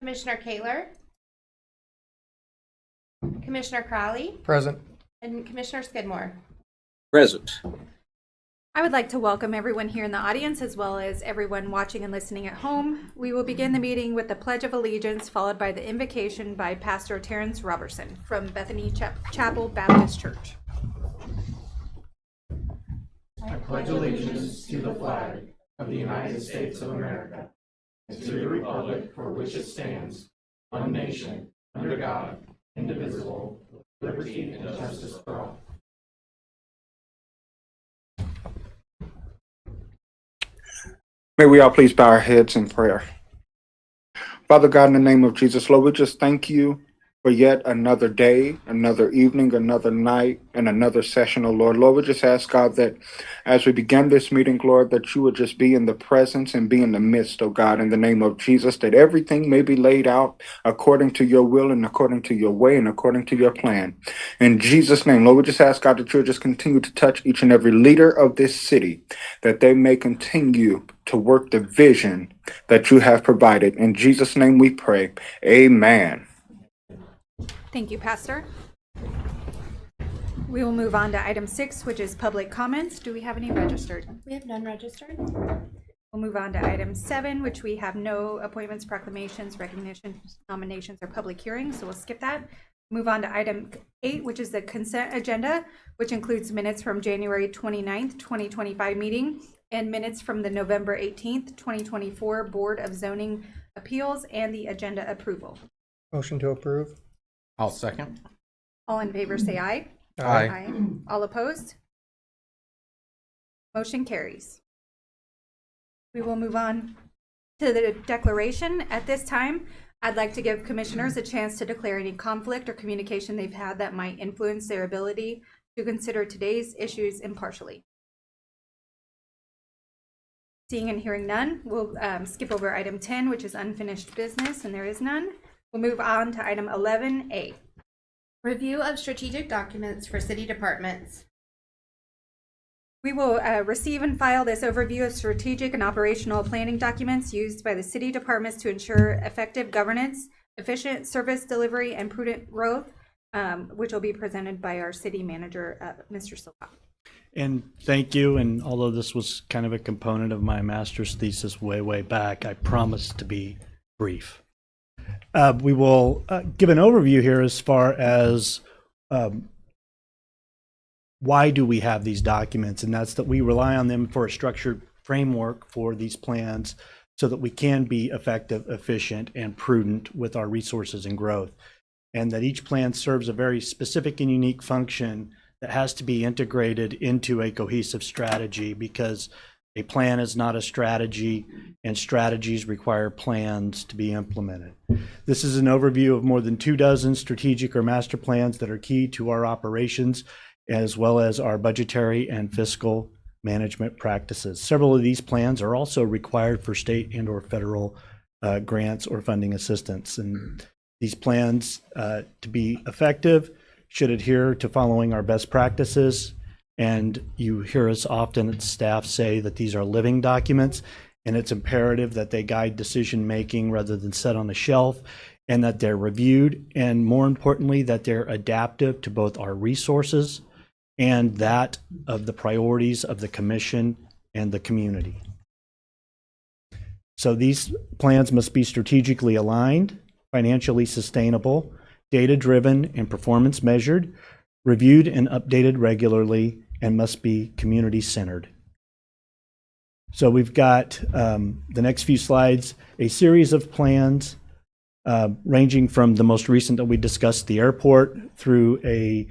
Commissioner Kaler, Commissioner Crowley, Present. and Commissioner Skidmore. Present. I would like to welcome everyone here in the audience as well as everyone watching and listening at home. We will begin the meeting with the Pledge of Allegiance, followed by the invocation by Pastor Terrence Robertson from Bethany Chapel Baptist Church. I pledge allegiance to the flag of the United States of America and to the republic for which it stands, one nation, under God, indivisible, with liberty and justice for all. May we all please bow our heads in prayer. Father God, in the name of Jesus, Lord, we just thank you for yet another day, another evening, another night, and another session, oh Lord. Lord, we just ask, God, that as we begin this meeting, Lord, that you would just be in the presence and be in the midst, oh God, in the name of Jesus, that everything may be laid out according to your will and according to your way and according to your plan. In Jesus' name, Lord, we just ask, God, that you would just continue to touch each and every leader of this city, that they may continue to work the vision that you have provided. In Jesus' name we pray. Amen. Thank you, Pastor. We will move on to item 6, which is public comments. Do we have any registered? We have none registered. We'll move on to item 7, which we have no appointments, proclamations, recognitions, nominations, or public hearings, so we'll skip that. Move on to item 8, which is the consent agenda, which includes minutes from January 29th, 2025 meeting and minutes from the November 18th, 2024 Board of Zoning Appeals and the agenda approval. Motion to approve. I'll second. All in favor say aye. Aye. All opposed? Motion carries. We will move on to the declaration. At this time, I'd like to give commissioners a chance to declare any conflict or communication they've had that might influence their ability to consider today's issues impartially. Seeing and hearing none, we'll skip over item 10, which is unfinished business, and there is none. We'll move on to item 11A. Review of strategic documents for city departments. We will receive and file this overview of strategic and operational planning documents used by the city departments to ensure effective governance, efficient service delivery, and prudent growth, which will be presented by our city manager, Mr. Silva. And thank you. And although this was kind of a component of my master's thesis way back, I promised to be brief. We will give an overview here as far as why do we have these documents, and that's that we rely on them for a structured framework for these plans so that we can be effective, efficient, and prudent with our resources and growth, and that each plan serves a very specific and unique function that has to be integrated into a cohesive strategy, because a plan is not a strategy, and strategies require plans to be implemented. This is an overview of more than 24 strategic or master plans that are key to our operations, as well as our budgetary and fiscal management practices. Several of these plans are also required for state and or federal grants or funding assistance. And these plans, to be effective, should adhere to following our best practices. And you hear us often at staff say that these are living documents, and it's imperative that they guide decision making rather than set on a shelf, and that they're reviewed, and more importantly, that they're adaptive to both our resources and that of the priorities of the commission and the community. So these plans must be strategically aligned, financially sustainable, data-driven, and performance measured, reviewed and updated regularly, and must be community-centered. So we've got the next few slides, a series of plans ranging from the most recent that we discussed, the airport, through a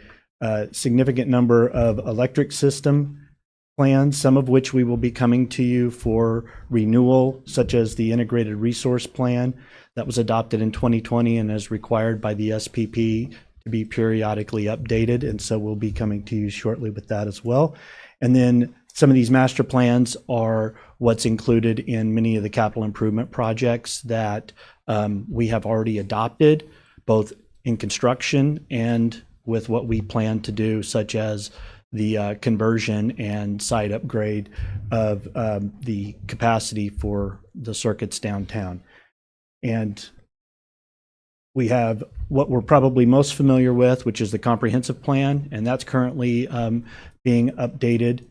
significant number of electric system plans, some of which we will be coming to you for renewal, such as the Integrated Resource Plan that was adopted in 2020 and is required by the SPP to be periodically updated. And so we'll be coming to you shortly with that as well. And then some of these master plans are what's included in many of the capital improvement projects that we have already adopted, both in construction and with what we plan to do, such as the conversion and site upgrade of the capacity for the circuits downtown. And We have what we're probably most familiar with, which is the comprehensive plan, and that's currently being updated.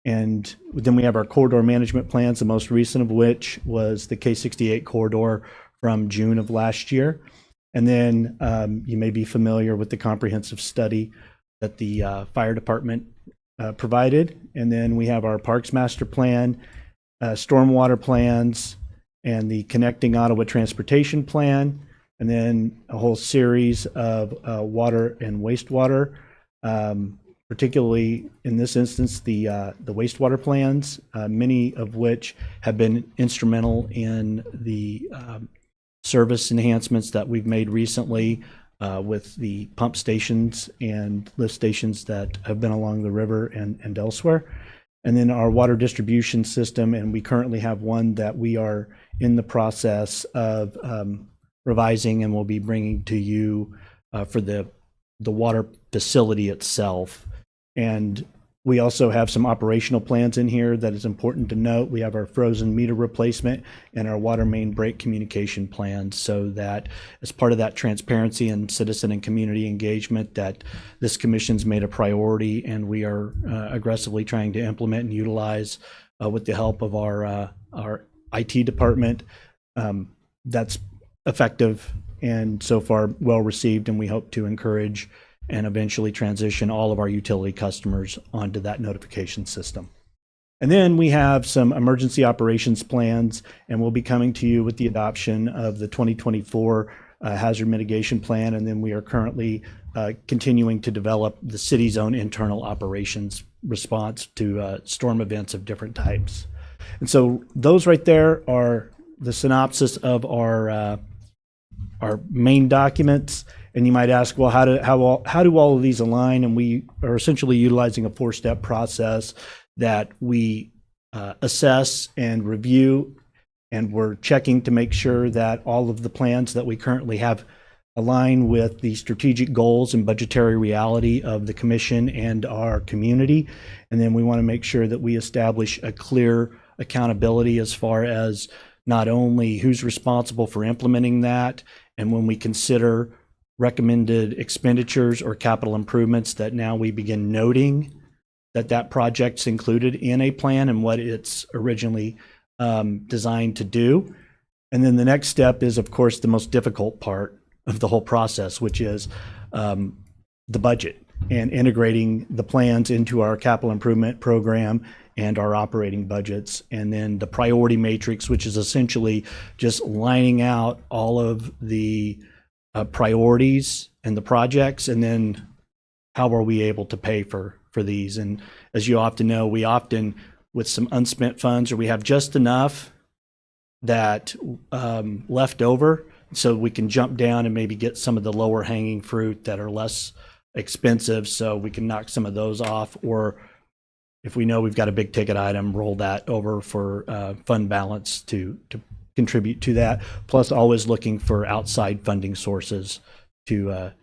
And then we have our corridor management plans, the most recent of which was the K68 corridor from June of last year. And then you may be familiar with the comprehensive study that the fire department provided. And then we have our parks master plan, stormwater plans, and the connecting Ottawa transportation plan, and then a whole series of water and wastewater, particularly in this instance, the wastewater plans, many of which have been instrumental in the service enhancements that we've made recently with the pump stations and lift stations that have been along the river and elsewhere. And then our water distribution system, and we currently have one that we are in the process of revising and will be bringing to you for the water facility itself. And we also have some operational plans in here that is important to note. We have our frozen meter replacement and our water main break communication plans, so that as part of that transparency and citizen and community engagement that this commission's made a priority, and we are aggressively trying to implement and utilize with the help of our IT department. That's effective and so far well received, and we hope to encourage and eventually transition all of our utility customers onto that notification system. And then we have some emergency operations plans, and we'll be coming to you with the adoption of the 2024 hazard mitigation plan. And then we are currently continuing to develop the city's own internal operations response to storm events of different types. And so those right there are the synopsis of our main documents. And you might ask, well, how do all of these align? And we are essentially utilizing a 4-step process that we assess and review, and we're checking to make sure that all of the plans that we currently have align with the strategic goals and budgetary reality of the commission and our community. And then we want to make sure that we establish a clear accountability as far as not only who's responsible for implementing that, and when we consider recommended expenditures or capital improvements, that now we begin noting that project's included in a plan and what it's originally designed to do. And then the next step is, of course, the most difficult part of the whole process, which is the budget and integrating the plans into our capital improvement program and our operating budgets. And then the priority matrix, which is essentially just lining out all of the priorities and the projects, and then how are we able to pay for these. And as you often know, we often, with some unspent funds, or we have just enough that left over, so we can jump down and maybe get some of the lower hanging fruit that are less expensive, so we can knock some of those off. Or if we know we've got a big ticket item, roll that over for fund balance to contribute to that. Plus, always looking for outside funding sources to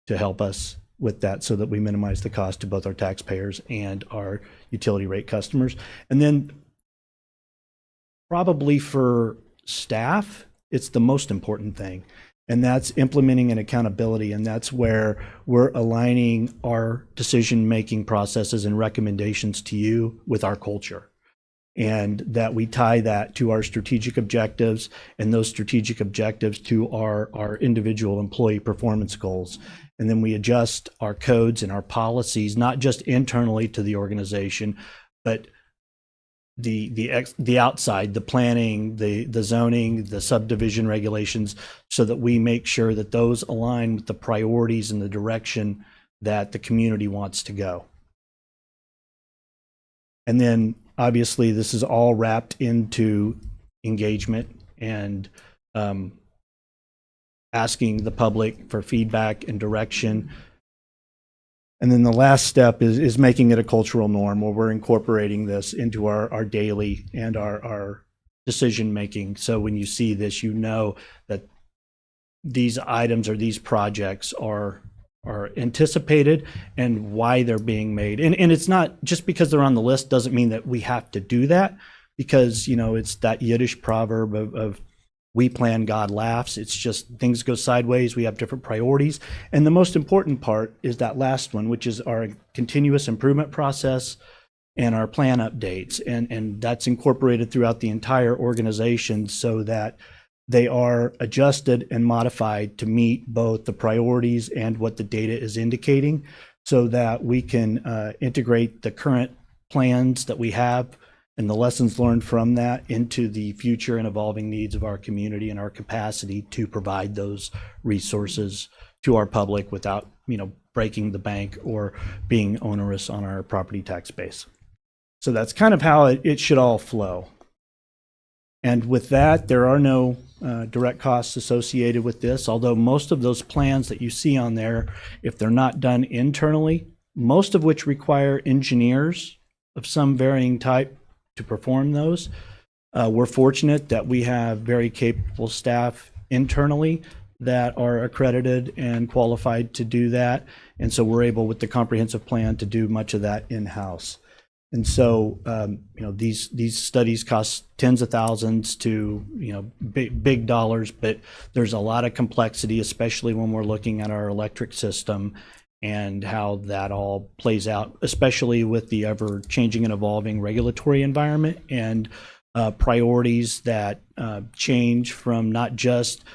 help us with that, so that we minimize the cost to both our taxpayers and our utility rate customers. And then probably for staff, it's the most important thing, and that's implementing an accountability. And that's where we're aligning our decision-making processes and recommendations to you with our culture, and that we tie that to our strategic objectives, and those strategic objectives to our individual employee performance goals. And then we adjust our codes and our policies, not just internally to the organization, but the outside, the planning, the zoning, the subdivision regulations, so that we make sure that those align with the priorities and the direction that the community wants to go. And then obviously this is all wrapped into engagement and asking the public for feedback and direction. And then the last step is making it a cultural norm, where we're incorporating this into our daily and our decision making. So when you see this, you know that these items or these projects are anticipated and why they're being made. And it's not just because they're on the list doesn't mean that we have to do that, because, you know, it's that Yiddish proverb of we plan, God laughs. It's just things go sideways. We have different priorities. And the most important part is that last one, which is our continuous improvement process and our plan updates. And that's incorporated throughout the entire organization so that they are adjusted and modified to meet both the priorities and what the data is indicating, so that we can integrate the current plans that we have and the lessons learned from that into the future and evolving needs of our community and our capacity to provide those resources to our public without, breaking the bank or being onerous on our property tax base. So that's kind of how it should all flow. And with that, there are no direct costs associated with this, although most of those plans that you see on there, if they're not done internally, most of which require engineers of some varying type to perform those. We're fortunate that we have very capable staff internally that are accredited and qualified to do that. And so we're able, with the comprehensive plan, to do much of that in-house. And so, these studies cost tens of thousands to, big dollars, but there's a lot of complexity, especially when we're looking at our electric system and how that all plays out, especially with the ever-changing and evolving regulatory environment and priorities that change from not just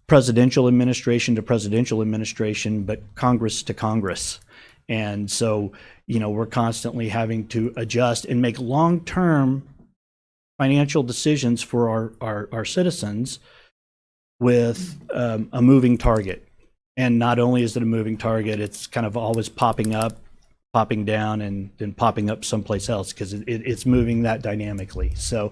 presidential administration to presidential administration, but Congress to Congress. And so, we're constantly having to adjust and make long-term financial decisions for our citizens with a moving target. And not only is it a moving target, it's kind of always popping up, popping down, and then popping up someplace else because it's moving that dynamically. So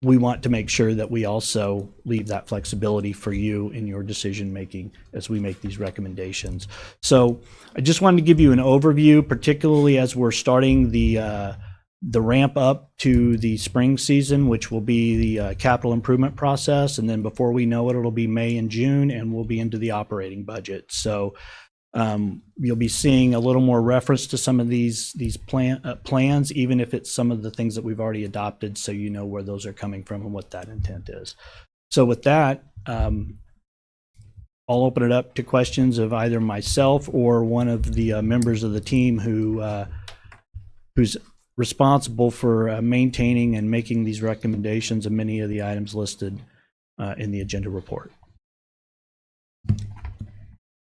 we want to make sure that we also leave that flexibility for you in your decision making as we make these recommendations. So I just wanted to give you an overview, particularly as we're starting the ramp up to the spring season, which will be the capital improvement process. And then before we know it, it'll be May and June, and we'll be into the operating budget. So you'll be seeing a little more reference to some of these plans, even if it's some of the things that we've already adopted, so you know where those are coming from and what that intent is. So with that, I'll open it up to questions of either myself or one of the members of the team who's responsible for maintaining and making these recommendations of many of the items listed in the agenda report. Do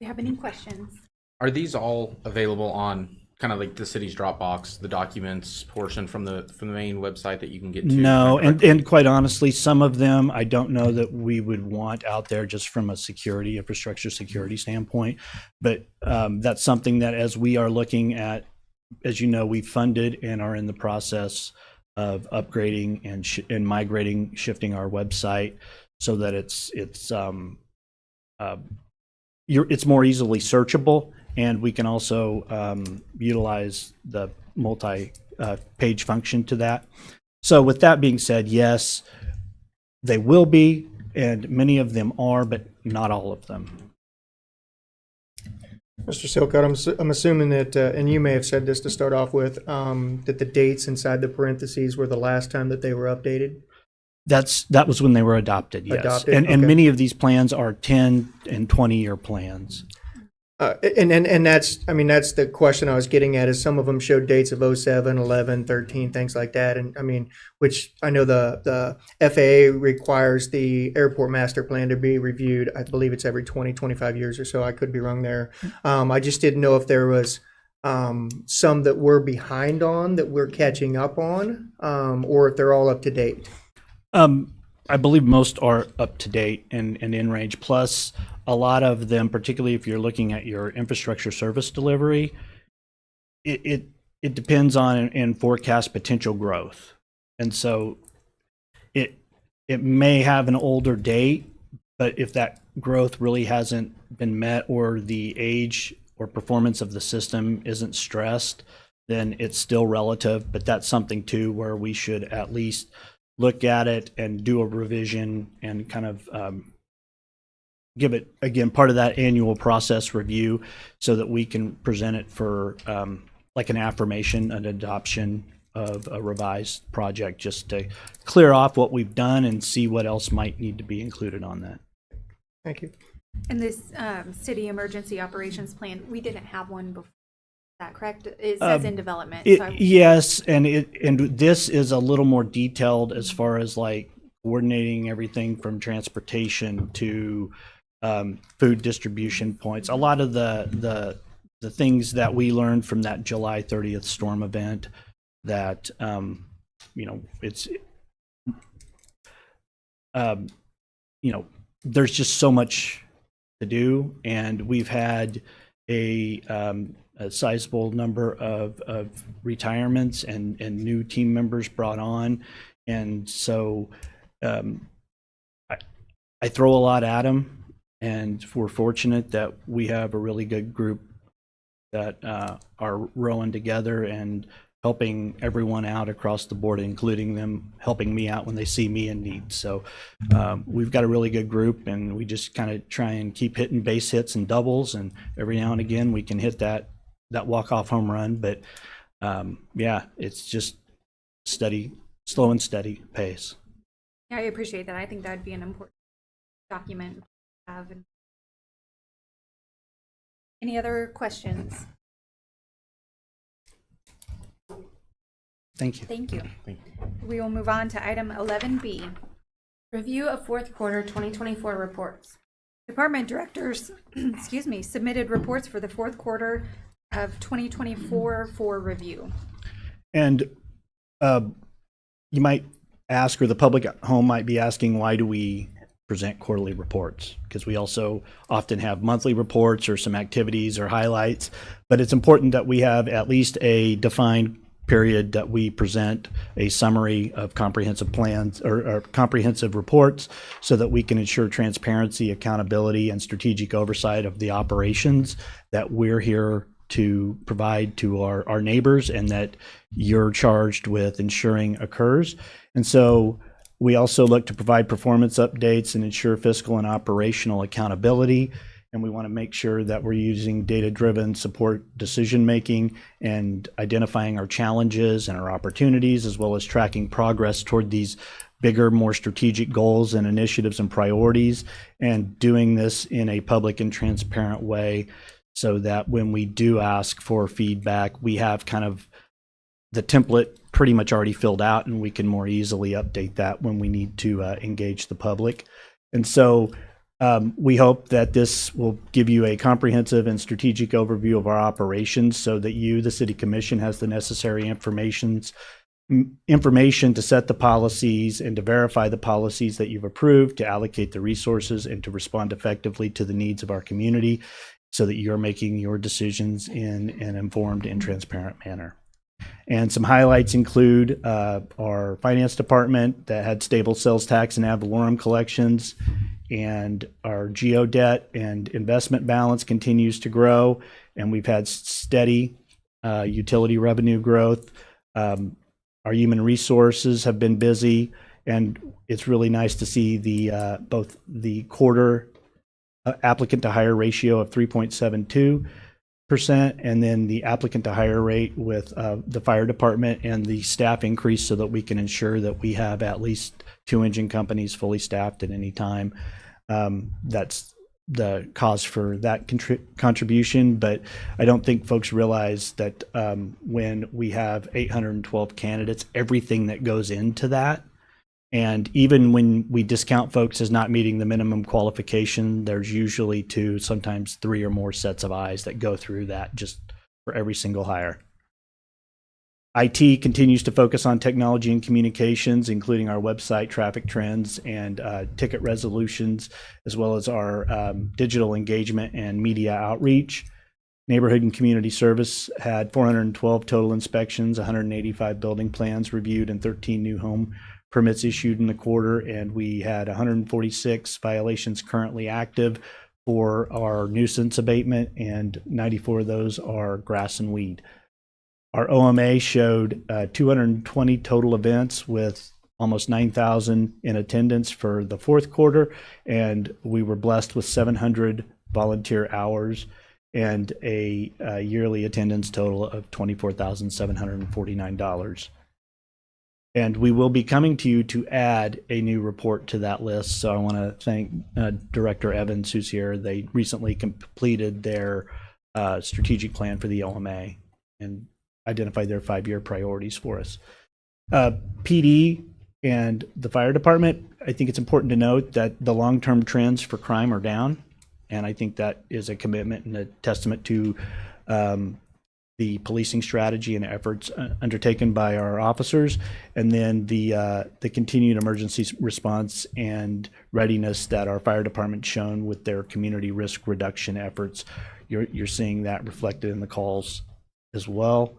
you have any questions? Are these all available on kind of like the city's Dropbox, the documents portion from the main website that you can get to? No, and quite honestly, some of them I don't know that we would want out there just from a infrastructure security standpoint. But that's something that, as we are looking at, as you know, we funded and are in the process of upgrading and migrating, shifting our website so that it's more easily searchable, and we can also utilize the multi-page function to that. So with that being said, yes, they will be, and many of them are, but not all of them. Mr. Silcott, I'm assuming that, and you may have said this to start off with, that the dates inside the parentheses were the last time that they were updated? That was when they were adopted, yes. And okay. many of these plans are 10 and 20-year plans. And that's the question I was getting at, is some of them showed dates of 07, 11, 13, things like that. And which I know the FAA requires the airport master plan to be reviewed. I believe it's every 20, 25 years or so. I could be wrong there. I just didn't know if there was some that we're behind on that we're catching up on, or if they're all up to date. I believe most are up to date and in range. Plus, a lot of them, particularly if you're looking at your infrastructure service delivery, it depends on and forecasts potential growth. And so it may have an older date, but if that growth really hasn't been met or the age or performance of the system isn't stressed, then it's still relative. But that's something too where we should at least look at it and do a revision and kind of give it, again, part of that annual process review so that we can present it for like an affirmation, an adoption of a revised project just to clear off what we've done and see what else might need to be included on that. Thank you. And this city emergency operations plan, we didn't have one before. Is that correct? It says in development. So Yes, and this is a little more detailed as far as like coordinating everything from transportation to food distribution points. A lot of the things that we learned from that July 30th storm event that it's there's just so much to do, and we've had a sizable number of retirements and new team members brought on, and so I throw a lot at them, and we're fortunate that we have a really good group that are rowing together and helping everyone out across the board, including them helping me out when they see me in need. So we've got a really good group, and we just kind of try and keep hitting base hits and doubles, and every now and again we can hit that walk-off home run. But yeah, it's just slow and steady pace. yeah, I appreciate that. I think that'd be an important document to have. Any other questions? Thank you. Thank you. Thank We will move on to item 11B. Review of fourth quarter 2024 reports. Department directors, excuse me, submitted reports for the fourth quarter of 2024 for review. And you might ask, or the public at home might be asking, why do we present quarterly reports? Because we also often have monthly reports or some activities or highlights, but it's important that we have at least a defined period that we present a summary of comprehensive plans or comprehensive reports so that we can ensure transparency, accountability, and strategic oversight of the operations that we're here to provide to our neighbors and that you're charged with ensuring occurs. And so we also look to provide performance updates and ensure fiscal and operational accountability. And we want to make sure that we're using data-driven support decision-making and identifying our challenges and our opportunities, as well as tracking progress toward these bigger, more strategic goals and initiatives and priorities, and doing this in a public and transparent way so that when we do ask for feedback, we have kind of the template pretty much already filled out, and we can more easily update that when we need to engage the public. And so we hope that this will give you a comprehensive and strategic overview of our operations so that you, the City Commission, has the necessary information to set the policies and to verify the policies that you've approved, to allocate the resources, and to respond effectively to the needs of our community so that you're making your decisions in an informed and transparent manner. And some highlights include our finance department that had stable sales tax and ad valorem collections, and our geo debt and investment balance continues to grow, and we've had steady utility revenue growth. Our human resources have been busy, and it's really nice to see the both the quarter applicant to hire ratio of 3.72%, and then the applicant to hire rate with the fire department and the staff increase so that we can ensure that we have at least 2 engine companies fully staffed at any time. That's the cause for that contribution, but I don't think folks realize that when we have 812 candidates, everything that goes into that, and even when we discount folks as not meeting the minimum qualification, there's usually 2, sometimes 3 or more sets of eyes that go through that just for every single hire. IT continues to focus on technology and communications, including our website, traffic trends, and ticket resolutions, as well as our digital engagement and media outreach. Neighborhood and community service had 412 total inspections, 185 building plans reviewed, and 13 new home permits issued in the quarter, and we had 146 violations currently active for our nuisance abatement, and 94 of those are grass and weed. Our OMA showed 220 total events with almost 9,000 in attendance for the fourth quarter, and we were blessed with 700 volunteer hours and a yearly attendance total of $24,749. And we will be coming to you to add a new report to that list. So I want to thank Director Evans, who's here. They recently completed their strategic plan for the LMA and identified their 5-year priorities for us. PD and the fire department, I think it's important to note that the long-term trends for crime are down. And I think that is a commitment and a testament to the policing strategy and efforts undertaken by our officers, and then the continued emergency response and readiness that our fire department's shown with their community risk reduction efforts. You're seeing that reflected in the calls as well.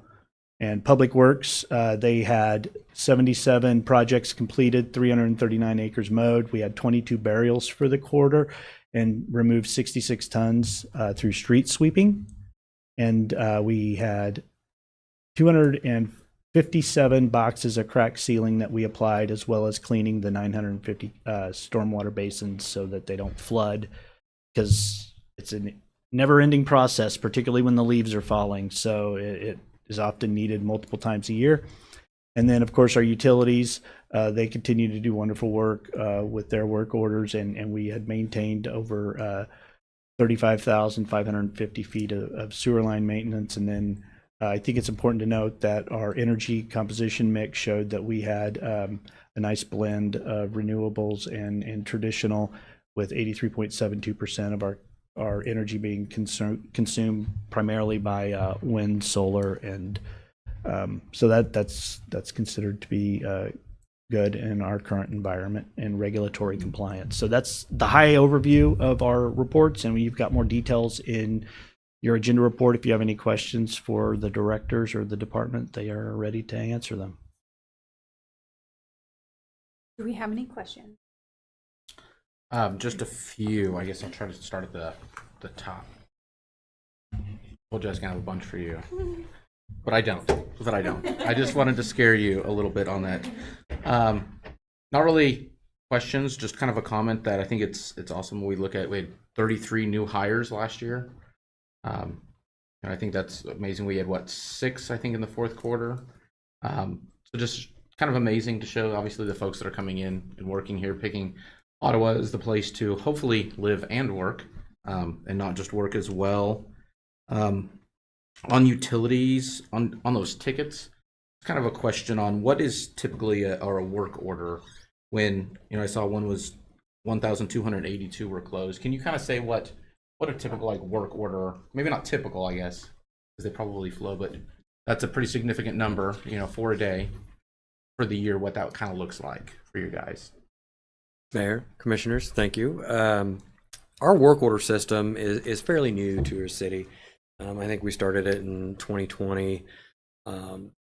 And Public Works, they had 77 projects completed, 339 acres mowed. We had 22 burials for the quarter and removed 66 tons through street sweeping. And we had 257 boxes of crack sealing that we applied, as well as cleaning the 950 stormwater basins so that they don't flood, because it's a never-ending process, particularly when the leaves are falling. So it is often needed multiple times a year. And then, of course, our utilities, they continue to do wonderful work with their work orders, and we had maintained over 35,550 feet of sewer line maintenance. And then I think it's important to note that our energy composition mix showed that we had a nice blend of renewables and traditional, with 83.72% of our energy being consumed primarily by wind, solar, and so that's considered to be good in our current environment and regulatory compliance. So that's the high overview of our reports, and you've got more details in your agenda report. If you have any questions for the directors or the department, they are ready to answer them. Do we have any questions? Just a few. I guess I'll try to start at the top. Told you I was gonna have a bunch for you, but I don't. I just wanted to scare you a little bit on that. Not really questions, just kind of a comment that I think it's awesome when we look at, we had 33 new hires last year. And I think that's amazing. We had 6, I think, in the fourth quarter. So just kind of amazing to show, obviously, the folks that are coming in and working here, picking Ottawa as the place to hopefully live and work, and not just work as well. On utilities, on those tickets, it's kind of a question on what is typically a work order when, I saw one was 1,282 were closed. Can you kind of say what a typical like work order, maybe not typical, I guess, because they probably flow, but that's a pretty significant number, for a day, for the year, what that kind of looks like for you guys. Mayor, commissioners, thank you. Our work order system is fairly new to our city. I think we started it in 2020,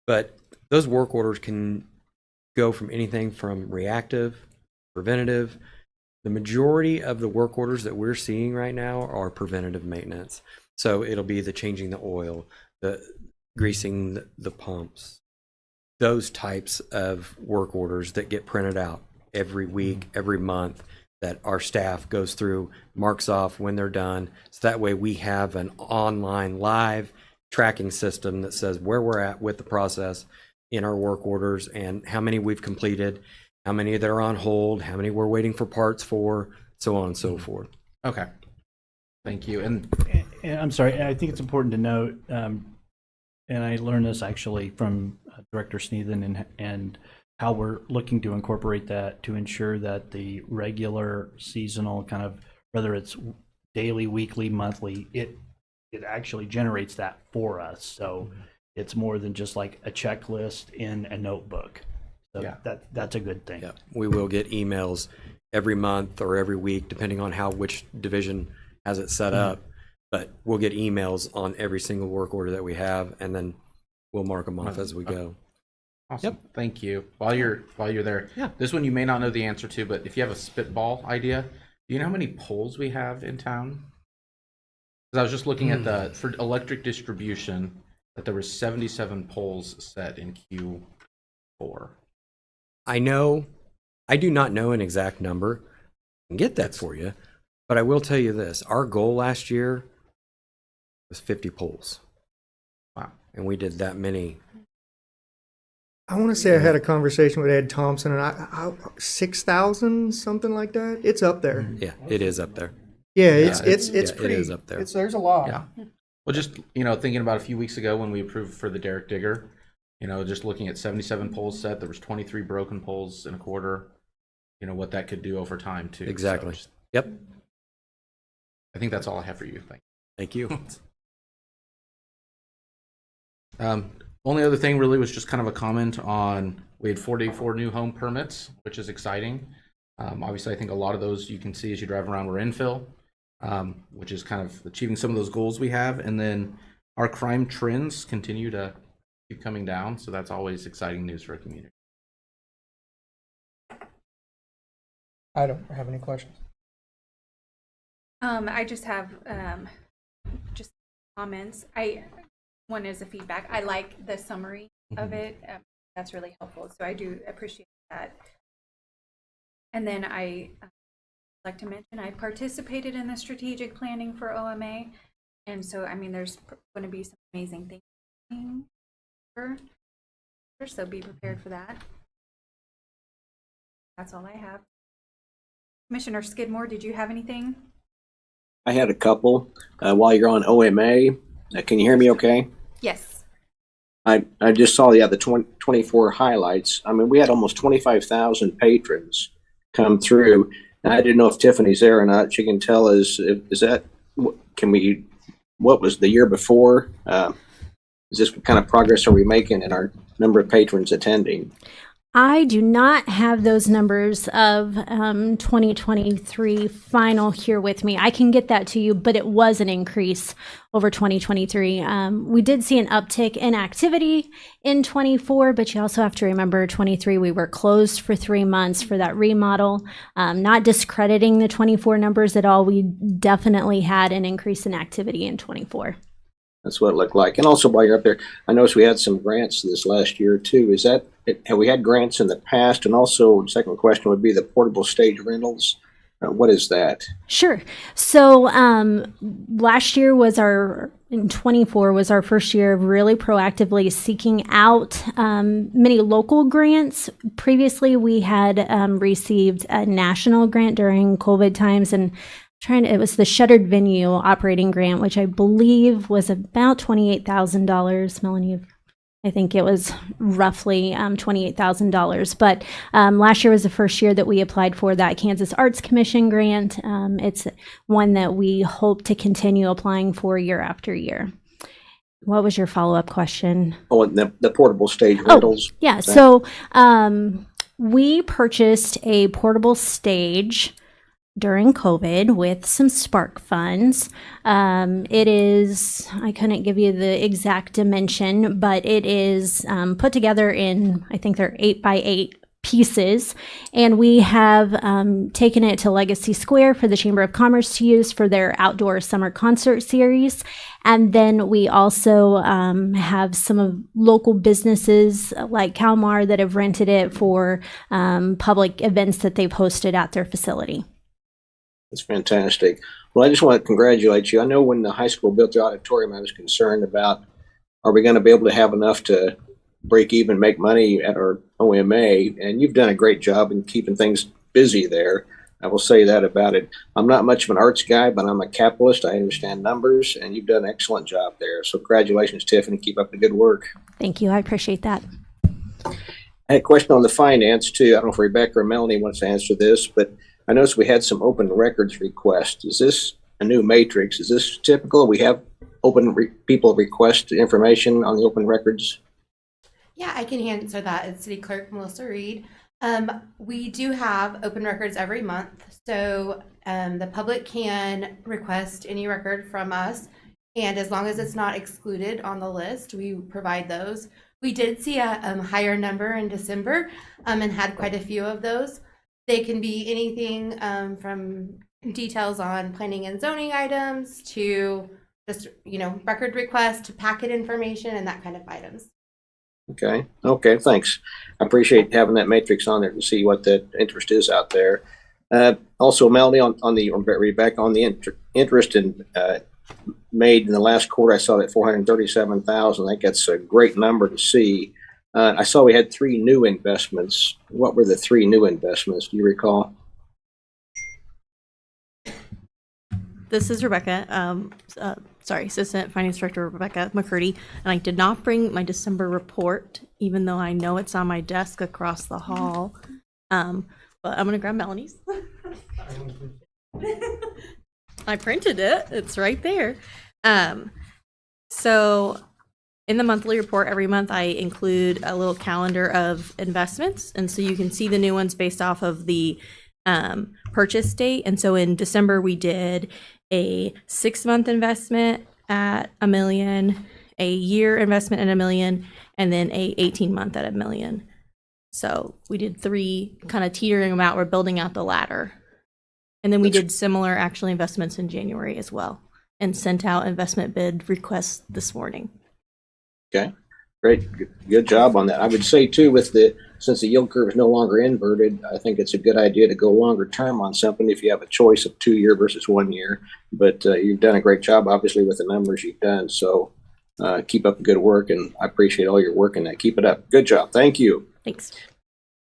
but those work orders can go from anything from reactive, preventative. The majority of the work orders that we're seeing right now are preventative maintenance. So it'll be the changing the oil, the greasing the pumps, those types of work orders that get printed out every week, every month, that our staff goes through, marks off when they're done. So that way we have an online live tracking system that says where we're at with the process in our work orders and how many we've completed, how many that are on hold, how many we're waiting for parts for, so on and so forth. Okay. Thank you. And I'm sorry, I think it's important to note, and I learned this actually from Director Sneathen, and how we're looking to incorporate that to ensure that the regular seasonal kind of, whether it's daily, weekly, monthly, it actually generates that for us. So it's more than just like a checklist in a notebook. So Yeah. that's a good thing. Yeah, we will get emails every month or every week, depending on which division has it set up. But we'll get emails on every single work order that we have, and then we'll mark them off as we go. awesome. Yep. Thank you. While you're there, Yeah. this one you may not know the answer to, but if you have a spitball idea, do you know how many poles we have in town? Because I was just looking at for electric distribution, that there were 77 poles set in Q4. I do not know an exact number. I can get that for you, but I will tell you this. Our goal last year was 50 polls. Wow. And we did that many I want to say I had a conversation with Ed Thompson, and I 6,000, something like that. It's up there. Yeah, it is up there. Yeah, it's Yeah, pretty. it is up there. There's a lot. Yeah. Well, just, thinking about a few weeks ago when we approved for the Derek Digger, just looking at 77 poles set, there was 23 broken poles in a quarter, what that could do over time too. Exactly. So Yep. I think that's all I have for you. Thank you. Only other thing really was just kind of a comment on, we had 44 new home permits, which is exciting. Obviously, I think a lot of those you can see as you drive around were infill, which is kind of achieving some of those goals we have. And then our crime trends continue to keep coming down, so that's always exciting news for a community. I don't have any questions. I just have just comments. One is a feedback. I like the summary of it. That's really helpful. So I do appreciate that. And then I like to mention I participated in the strategic planning for OMA, and so there's going to be some amazing things. So be prepared for that. That's all I have. Commissioner Skidmore, did you have anything? I had a couple. While you're on OMA, can you hear me okay? Yes. I just saw the other 24 highlights. We had almost 25,000 patrons come through. And I didn't know if Tiffany's there or not. She can tell us, what was the year before? Is this what kind of progress are we making in our number of patrons attending? I do not have those numbers of 2023 final here with me. I can get that to you, but it was an increase over 2023. We did see an uptick in activity in 24, but you also have to remember 23, we were closed for 3 months for that remodel. Not discrediting the 24 numbers at all. We definitely had an increase in activity in 24. That's what it looked like. And also, while you're up there, I noticed we had some grants this last year too. Have we had grants in the past? And also, the second question would be the portable stage rentals. What is that? Sure. So last year in 24 was our first year of really proactively seeking out many local grants. Previously, we had received a national grant during COVID times, and it was the Shuttered Venue Operating Grant, which I believe was about $28,000. Melanie, I think it was roughly $28,000. But last year was the first year that we applied for that Kansas Arts Commission grant. It's one that we hope to continue applying for year after year. What was your follow-up question? Oh, and the portable stage rentals. Yeah. So we purchased a portable stage during COVID with some Spark funds. It is, I couldn't give you the exact dimension, but it is put together in, I think they're 8x8 pieces. And we have taken it to Legacy Square for the Chamber of Commerce to use for their outdoor summer concert series. And then we also have some of local businesses like Kalmar that have rented it for public events that they've hosted at their facility. That's fantastic. Well, I just want to congratulate you. I know when the high school built the auditorium, I was concerned about, are we going to be able to have enough to break even, make money at our OMA? And you've done a great job in keeping things busy there. I will say that about it. I'm not much of an arts guy, but I'm a capitalist. I understand numbers, and you've done an excellent job there. So congratulations, Tiffany. Keep up the good work. Thank you. I appreciate that. I had a question on the finance, too. I don't know if Rebecca or Melanie wants to answer this, but I noticed we had some open records requests. Is this a new matrix? Is this typical? We have people request information on the open records? Yeah, I can answer that. It's City Clerk Melissa Reed. We do have open records every month, so the public can request any record from us, and as long as it's not excluded on the list, we provide those. We did see a higher number in December and had quite a few of those. They can be anything from details on planning and zoning items to just, record requests to packet information and that kind of items. Okay, thanks. I appreciate having that matrix on there to see what the interest is out there. Also, Melanie, Rebecca, on the interest made in the last quarter, I saw that $437,000. I think that's a great number to see. I saw we had 3 new investments. What were the 3 new investments? Do you recall? This is Rebecca, Assistant Finance Director Rebecca McCurdy, and I did not bring my December report, even though I know it's on my desk across the hall. But I'm gonna grab Melanie's. I printed it. It's right there. So in the monthly report every month, I include a little calendar of investments, and so you can see the new ones based off of the purchase date. And so in December, we did a 6-month investment at $1 million, a year investment at $1 million, and then a 18-month at $1 million. So we did 3 kind of teetering them out. We're building out the ladder. And then we did similar actual investments in January as well, and sent out investment bid requests this morning. Okay, great. Good job on that. I would say too, since the yield curve is no longer inverted, I think it's a good idea to go longer term on something if you have a choice of 2-year versus 1 year. But you've done a great job, obviously, with the numbers you've done. So keep up the good work, and I appreciate all your work in that. Keep it up. Good job. Thank you. Thanks.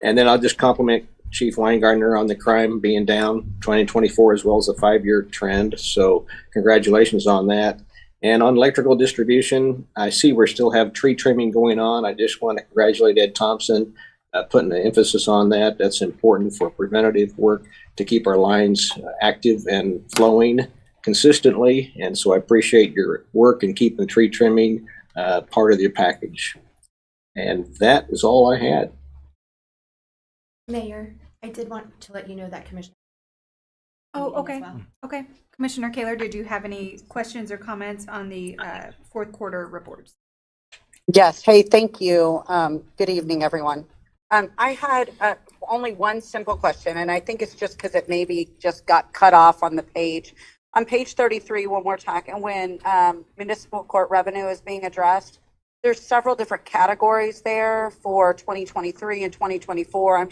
And then I'll just compliment Chief Weingartner on the crime being down 2024 as well as the 5-year trend. So congratulations on that. And on electrical distribution, I see we still have tree trimming going on. I just want to congratulate Ed Thompson putting the emphasis on that. That's important for preventative work to keep our lines active and flowing consistently. And so I appreciate your work in keeping tree trimming part of your package. And that is all I had. Mayor, I did want to let you know that Commissioner. Oh, meeting okay. as well. Okay. Commissioner Kaler, did you have any questions or comments on the fourth quarter reports? Yes. Hey, thank you. Good evening, everyone. I had only one simple question, and I think it's just because it maybe just got cut off on the page. On page 33, when we're talking, when municipal court revenue is being addressed, there's several different categories there for 2023 and 2024.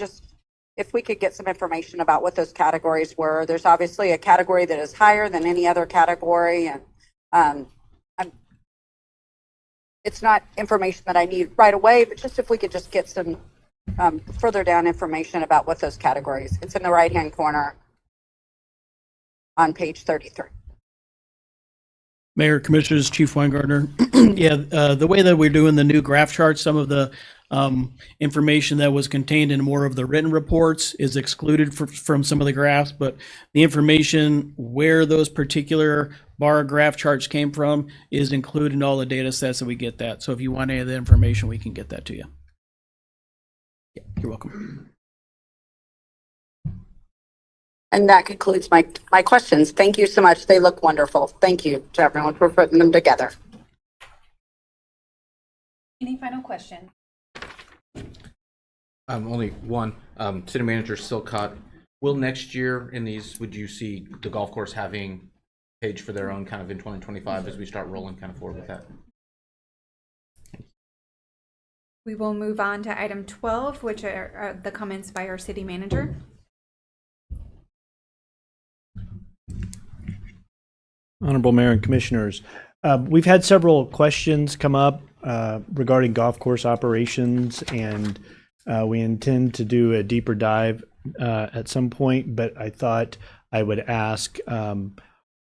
If we could get some information about what those categories were. There's obviously a category that is higher than any other category, and it's not information that I need right away, but just if we could just get some further down information about what those categories. It's in the right-hand corner on page 33. Mayor, Commissioners, Chief Weingartner. Yeah, the way that we're doing the new graph charts, some of the information that was contained in more of the written reports is excluded from some of the graphs, but the information where those particular bar graph charts came from is included in all the data sets that we get that. So if you want any of the information, we can get that to you. Yeah, you're welcome. And that concludes my questions. Thank you so much. They look wonderful. Thank you to everyone for putting them together. Any final question? Only one. City Manager Silcott, will next year in these, would you see the golf course having page for their own kind of in 2025 as we start rolling kind of forward with that? We will move on to item 12, which are the comments by our city manager. Honorable Mayor and Commissioners, we've had several questions come up regarding golf course operations, and we intend to do a deeper dive at some point, but I thought I would ask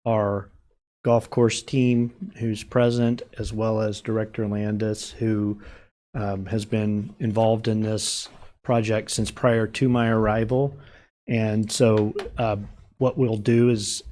our golf course team who's present, as well as Director Landis, who has been involved in this project since prior to my arrival. And so what we'll do is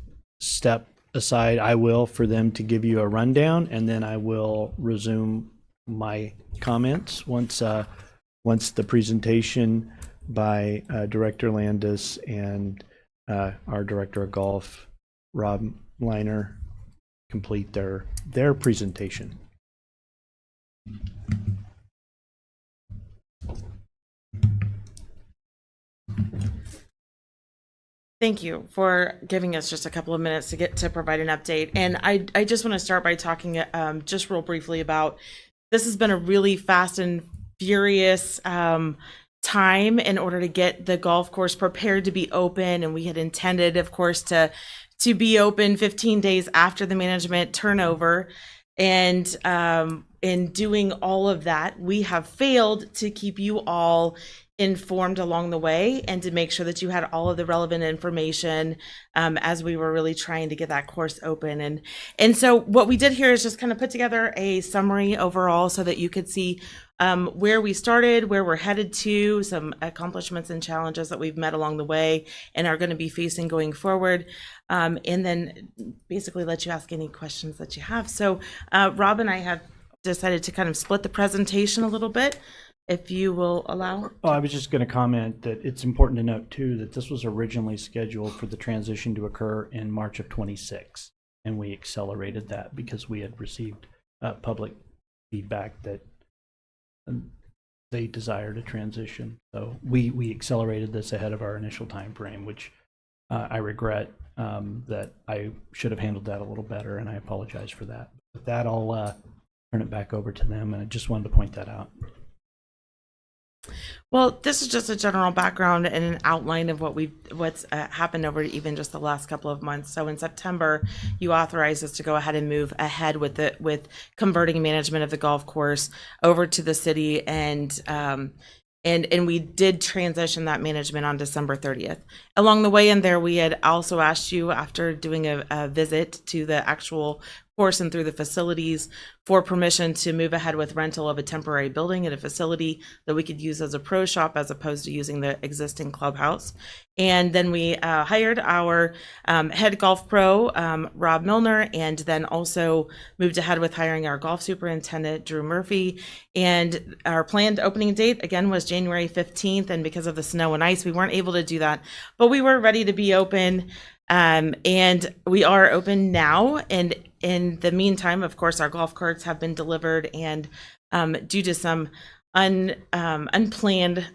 step aside, I will, for them to give you a rundown, and then I will resume my comments once the presentation by Director Landis and our Director of Golf, Rob Liner, complete their presentation. Thank you for giving us just a couple of minutes to get to provide an update. And I just want to start by talking just real briefly about, this has been a really fast and furious time in order to get the golf course prepared to be open. And we had intended, of course, to be open 15 days after the management turnover. And in doing all of that, we have failed to keep you all informed along the way and to make sure that you had all of the relevant information as we were really trying to get that course open. And so what we did here is just kind of put together a summary overall so that you could see where we started, where we're headed to, some accomplishments and challenges that we've met along the way and are going to be facing going forward. And then basically let you ask any questions that you have. So Rob and I have decided to kind of split the presentation a little bit, if you will allow. Oh, I was just going to comment that it's important to note too that this was originally scheduled for the transition to occur in March of 26, and we accelerated that because we had received public feedback that they desired a transition. So we accelerated this ahead of our initial time frame, which I regret that I should have handled that a little better, and I apologize for that. With that, I'll turn it back over to them, and I just wanted to point that out. Well, this is just a general background and an outline of what's happened over even just the last couple of months. So in September, you authorized us to go ahead and move ahead with converting management of the golf course over to the city, and we did transition that management on December 30th. Along the way in there, we had also asked you, after doing a visit to the actual course and through the facilities, for permission to move ahead with rental of a temporary building and a facility that we could use as a pro shop as opposed to using the existing clubhouse. And then we hired our head golf pro, Rob Milner, and then also moved ahead with hiring our golf superintendent, Drew Murphy. And our planned opening date, again, was January 15th. And because of the snow and ice, we weren't able to do that. But we were ready to be open. And we are open now. And in the meantime, of course, our golf carts have been delivered, and due to some unplanned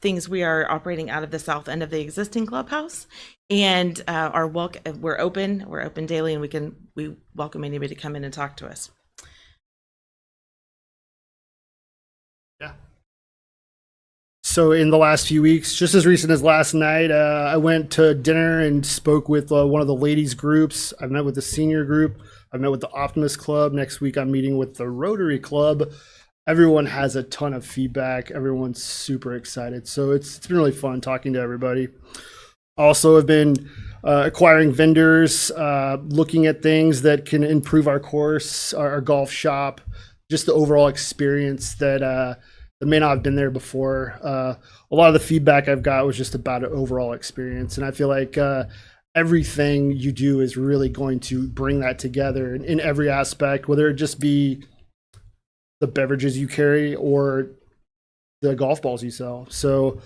things, we are operating out of the south end of the existing clubhouse, and we're open daily, and we welcome anybody to come in and talk to us. Yeah. So in the last few weeks, just as recent as last night, I went to dinner and spoke with one of the ladies groups. I've met with the senior group. I've met with the Optimist Club. Next week, I'm meeting with the Rotary Club. Everyone has a ton of feedback. Everyone's super excited. So it's been really fun talking to everybody. Also, I've been acquiring vendors, looking at things that can improve our course, our golf shop, just the overall experience that may not have been there before. A lot of the feedback I've got was just about an overall experience. And I feel like everything you do is really going to bring that together in every aspect, whether it just be the beverages you carry or the golf balls you sell. So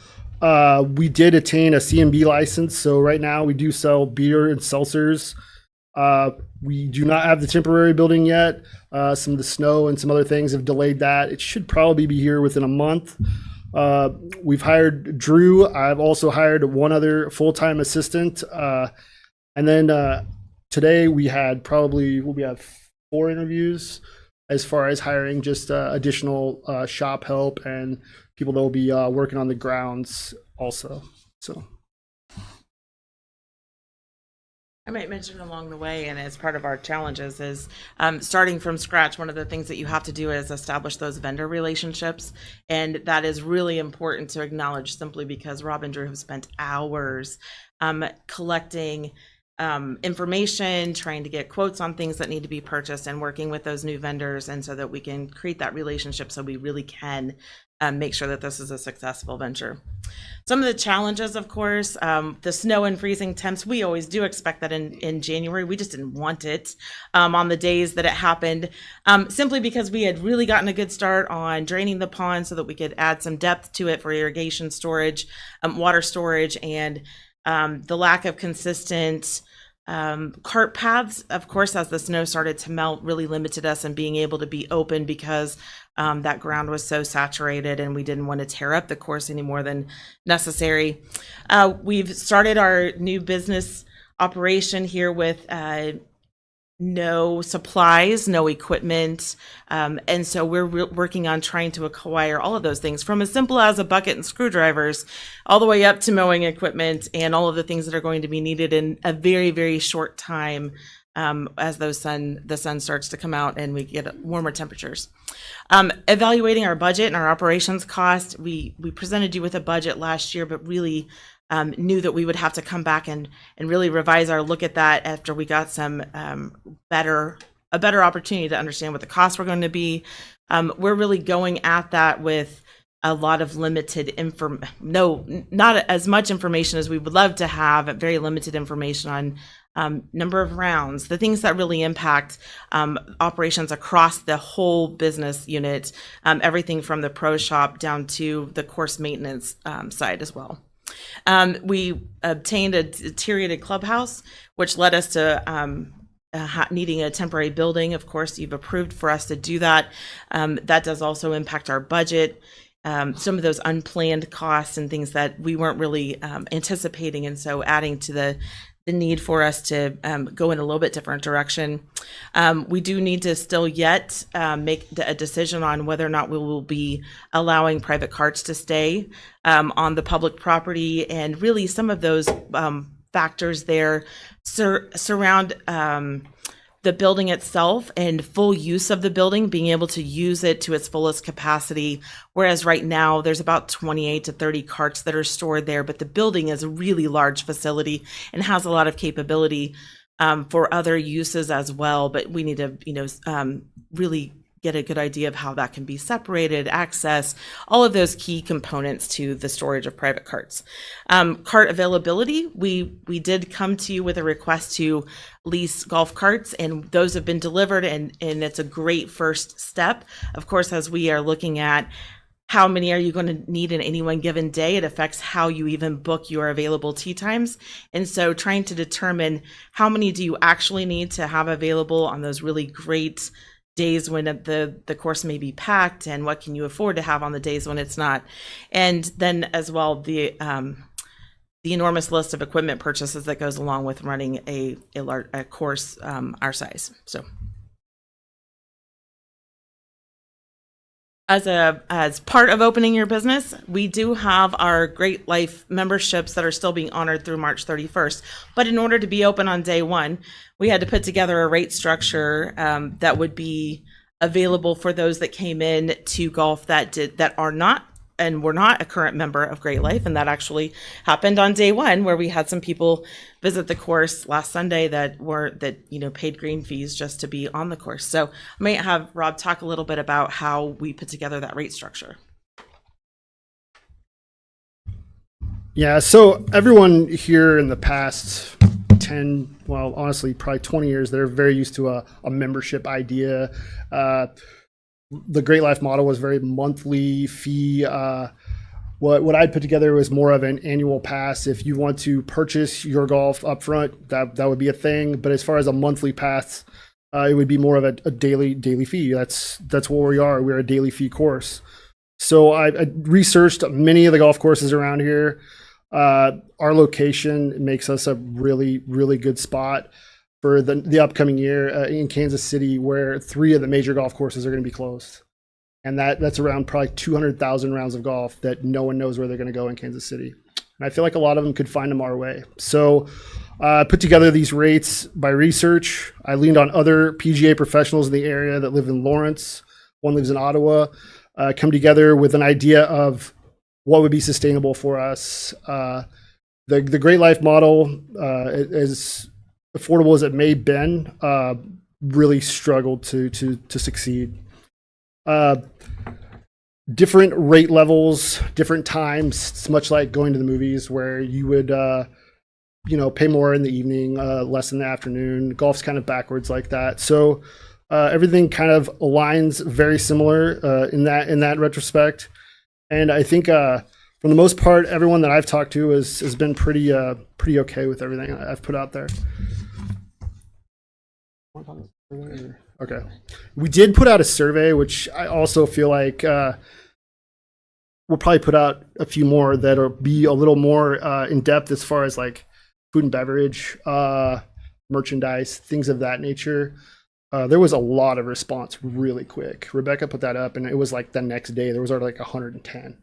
we did attain a CMB license. So right now we do sell beer and seltzers. We do not have the temporary building yet. Some of the snow and some other things have delayed that. It should probably be here within a month. We've hired Drew. I've also hired one other full-time assistant. And then today we'll have 4 interviews as far as hiring just additional shop help and people that will be working on the grounds also. So. I might mention along the way, and as part of our challenges, is starting from scratch. One of the things that you have to do is establish those vendor relationships, and that is really important to acknowledge, simply because Rob and Drew have spent hours collecting information, trying to get quotes on things that need to be purchased, and working with those new vendors, and so that we can create that relationship so we really can make sure that this is a successful venture. Some of the challenges, of course, the snow and freezing temps. We always do expect that in January. We just didn't want it on the days that it happened, simply because we had really gotten a good start on draining the pond so that we could add some depth to it for irrigation storage, water storage, and the lack of consistent cart paths, of course, as the snow started to melt, really limited us in being able to be open because that ground was so saturated, and we didn't want to tear up the course any more than necessary. We've started our new business operation here with no supplies, no equipment, and so we're working on trying to acquire all of those things, from as simple as a bucket and screwdrivers all the way up to mowing equipment and all of the things that are going to be needed in a very, very short time as the sun starts to come out and we get warmer temperatures. Evaluating our budget and our operations cost, we presented you with a budget last year, but really knew that we would have to come back and really revise our look at that after we got some better opportunity to understand what the costs were going to be. We're really going at that with a lot of limited not as much information as we would love to have, very limited information on number of rounds, the things that really impact operations across the whole business unit, everything from the pro shop down to the course maintenance side as well. We obtained a deteriorated clubhouse, which led us to needing a temporary building. Of course, you've approved for us to do that. That does also impact our budget. Some of those unplanned costs and things that we weren't really anticipating, and so adding to the need for us to go in a little bit different direction. We do need to still yet make a decision on whether or not we will be allowing private carts to stay on the public property, and really some of those factors there surround the building itself and full use of the building, being able to use it to its fullest capacity. Whereas right now there's about 28 to 30 carts that are stored there, but the building is a really large facility and has a lot of capability for other uses as well. But we need to, really get a good idea of how that can be separated, access, all of those key components to the storage of private carts. Cart availability, we did come to you with a request to lease golf carts, and those have been delivered, and it's a great first step. Of course, as we are looking at how many are you going to need in any one given day, it affects how you even book your available tee times. And so trying to determine how many do you actually need to have available on those really great days when the course may be packed, and what can you afford to have on the days when it's not. And then as well, the enormous list of equipment purchases that goes along with running a course our size. So as part of opening your business, we do have our Great Life memberships that are still being honored through March 31st. But in order to be open on day one, we had to put together a rate structure that would be available for those that came in to golf that are not and were not a current member of Great Life. And that actually happened on day one, where we had some people visit the course last Sunday that paid green fees just to be on the course. So I might have Rob talk a little bit about how we put together that rate structure. Yeah, so everyone here in the past 10, well, honestly, probably 20 years, they're very used to a membership idea. The Great Life model was very monthly fee. What I'd put together was more of an annual pass. If you want to purchase your golf up front, that would be a thing. But as far as a monthly pass, it would be more of a daily fee. That's where we are. We're a daily fee course. So I researched many of the golf courses around here. Our location makes us a really, really good spot for the upcoming year in Kansas City, where 3 of the major golf courses are going to be closed. And that's around probably 200,000 rounds of golf that no one knows where they're going to go in Kansas City. And I feel like a lot of them could find them our way. So I put together these rates by research. I leaned on other PGA professionals in the area that live in Lawrence. One lives in Ottawa. Come together with an idea of what would be sustainable for us. The Great Life model, as affordable as it may have been, really struggled to succeed. Different rate levels, different times. It's much like going to the movies, where you would pay more in the evening, less in the afternoon. Golf's kind of backwards like that. So everything kind of aligns very similar in that retrospect. And I think for the most part, everyone that I've talked to has been pretty okay with everything I've put out there. Okay. We did put out a survey, which I also feel like we'll probably put out a few more that'll be a little more in depth as far as like food and beverage, merchandise, things of that nature. There was a lot of response really quick. Rebecca put that up, and it was like the next day there was already like 110.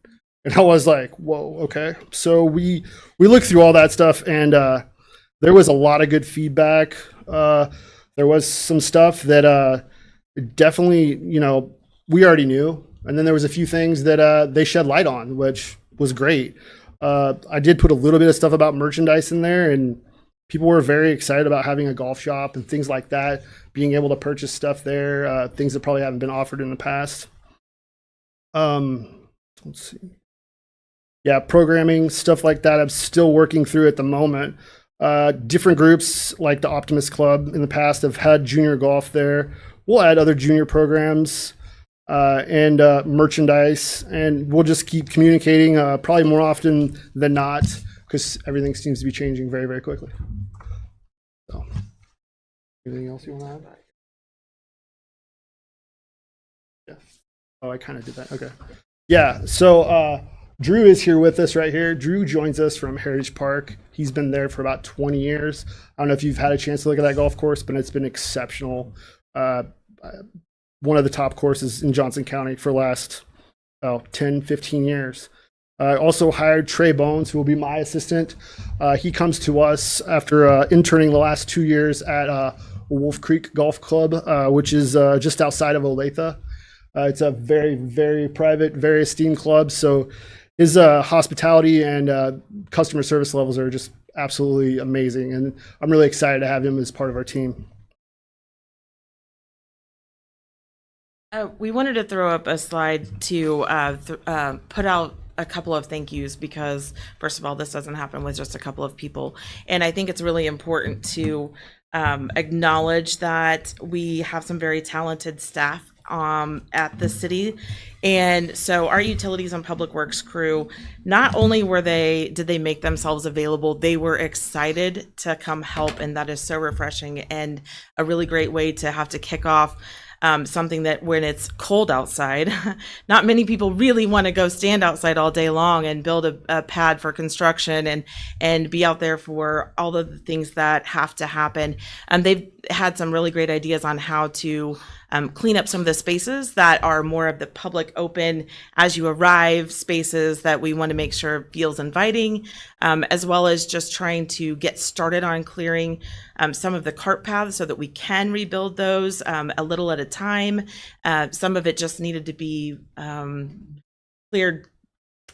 And I was like, whoa, okay. So we looked through all that stuff, and there was a lot of good feedback. There was some stuff that definitely, we already knew. And then there was a few things that they shed light on, which was great. I did put a little bit of stuff about merchandise in there, and people were very excited about having a golf shop and things like that, being able to purchase stuff there, things that probably haven't been offered in the past. Let's see. Yeah, programming, stuff like that, I'm still working through at the moment. Different groups like the Optimist Club in the past have had junior golf there. We'll add other junior programs and merchandise, and we'll just keep communicating probably more often than not, because everything seems to be changing very, very quickly. So, anything else you want to add? Yeah. Oh, I kind of did that. Okay. Yeah. So Drew is here with us right here. Drew joins us from Heritage Park. He's been there for about 20 years. I don't know if you've had a chance to look at that golf course, but it's been exceptional. One of the top courses in Johnson County for the last 10, 15 years. I also hired Trey Bones, who will be my assistant. He comes to us after interning the last 2 years at Wolf Creek Golf Club, which is just outside of Olathe. It's a very, very private, very esteemed club. So his hospitality and customer service levels are just absolutely amazing. And I'm really excited to have him as part of our team. We wanted to throw up a slide to put out a couple of thank yous, because first of all, this doesn't happen with just a couple of people. And I think it's really important to acknowledge that we have some very talented staff at the city. And so our utilities and public works crew, not only did they make themselves available, they were excited to come help. And that is so refreshing and a really great way to have to kick off something that when it's cold outside, not many people really want to go stand outside all day long and build a pad for construction and be out there for all of the things that have to happen. They've had some really great ideas on how to clean up some of the spaces that are more of the public open as you arrive spaces that we want to make sure feels inviting, as well as just trying to get started on clearing some of the cart paths so that we can rebuild those a little at a time. Some of it just needed to be clear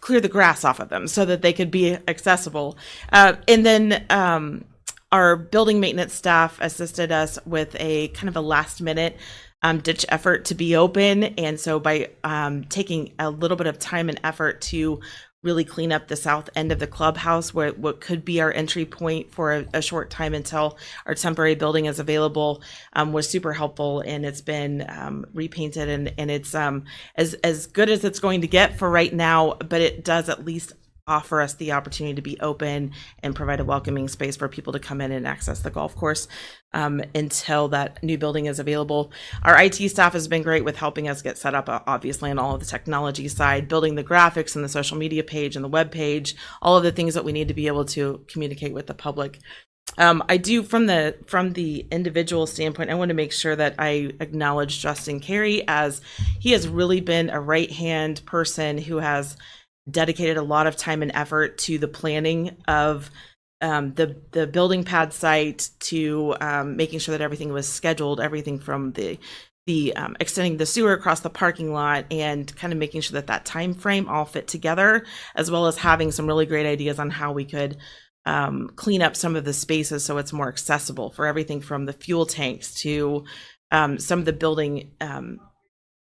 the grass off of them so that they could be accessible. And then our building maintenance staff assisted us with a kind of a last minute ditch effort to be open. And so by taking a little bit of time and effort to really clean up the south end of the clubhouse, where what could be our entry point for a short time until our temporary building is available, was super helpful. And it's been repainted, and it's as good as it's going to get for right now, but it does at least offer us the opportunity to be open and provide a welcoming space for people to come in and access the golf course until that new building is available. Our IT staff has been great with helping us get set up, obviously, on all of the technology side, building the graphics and the social media page and the web page, all of the things that we need to be able to communicate with the public. I do, from the individual standpoint, I want to make sure that I acknowledge Justin Carey, as he has really been a right-hand person who has dedicated a lot of time and effort to the planning of the building pad site, to making sure that everything was scheduled, everything from the extending the sewer across the parking lot, and kind of making sure that time frame all fit together, as well as having some really great ideas on how we could clean up some of the spaces so it's more accessible, for everything from the fuel tanks to some of the building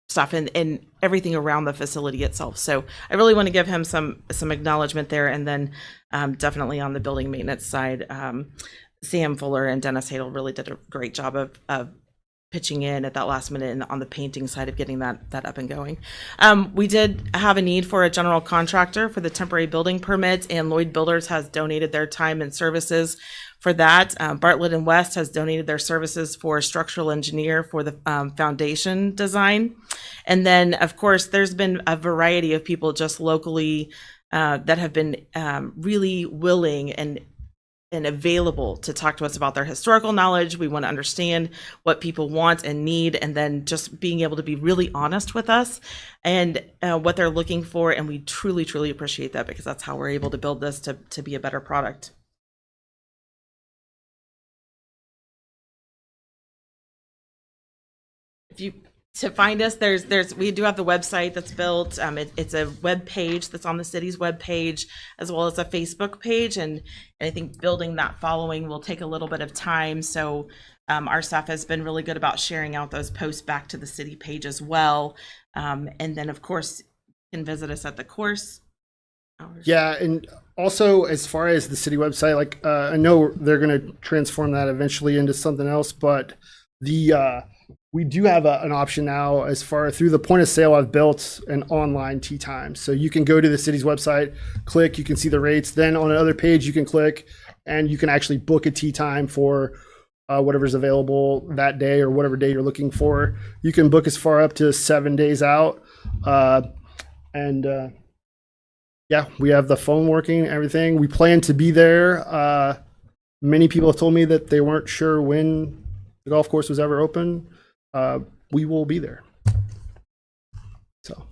stuff and everything around the facility itself. So I really want to give him some acknowledgement there. And then definitely on the building maintenance side, Sam Fuller and Dennis Hadel really did a great job of pitching in at that last minute, and on the painting side of getting that up and going. We did have a need for a general contractor for the temporary building permits, and Lloyd Builders has donated their time and services for that. Bartlett and West has donated their services for a structural engineer for the foundation design. And then, of course, there's been a variety of people just locally that have been really willing and available to talk to us about their historical knowledge. We want to understand what people want and need, and then just being able to be really honest with us and what they're looking for. And we truly, truly appreciate that, because that's how we're able to build this to be a better product. you to find us, we do have the website that's built. It's a web page that's on the city's web page, as well as a Facebook page, and I think building that following will take a little bit of time. So our staff has been really good about sharing out those posts back to the city page as well. And then, of course, you can visit us at the course. Yeah, and also as far as the city website, like I know they're going to transform that eventually into something else, but we do have an option now as far through the point of sale. I've built an online tea time, so you can go to the city's website, click, you can see the rates. Then on another page, you can click, and you can actually book a tea time for whatever's available that day or whatever day you're looking for. You can book as far up to 7 days out, and yeah, we have the phone working, everything. We plan to be there. Many people have told me that they weren't sure when the golf course was ever open. We will be there. So,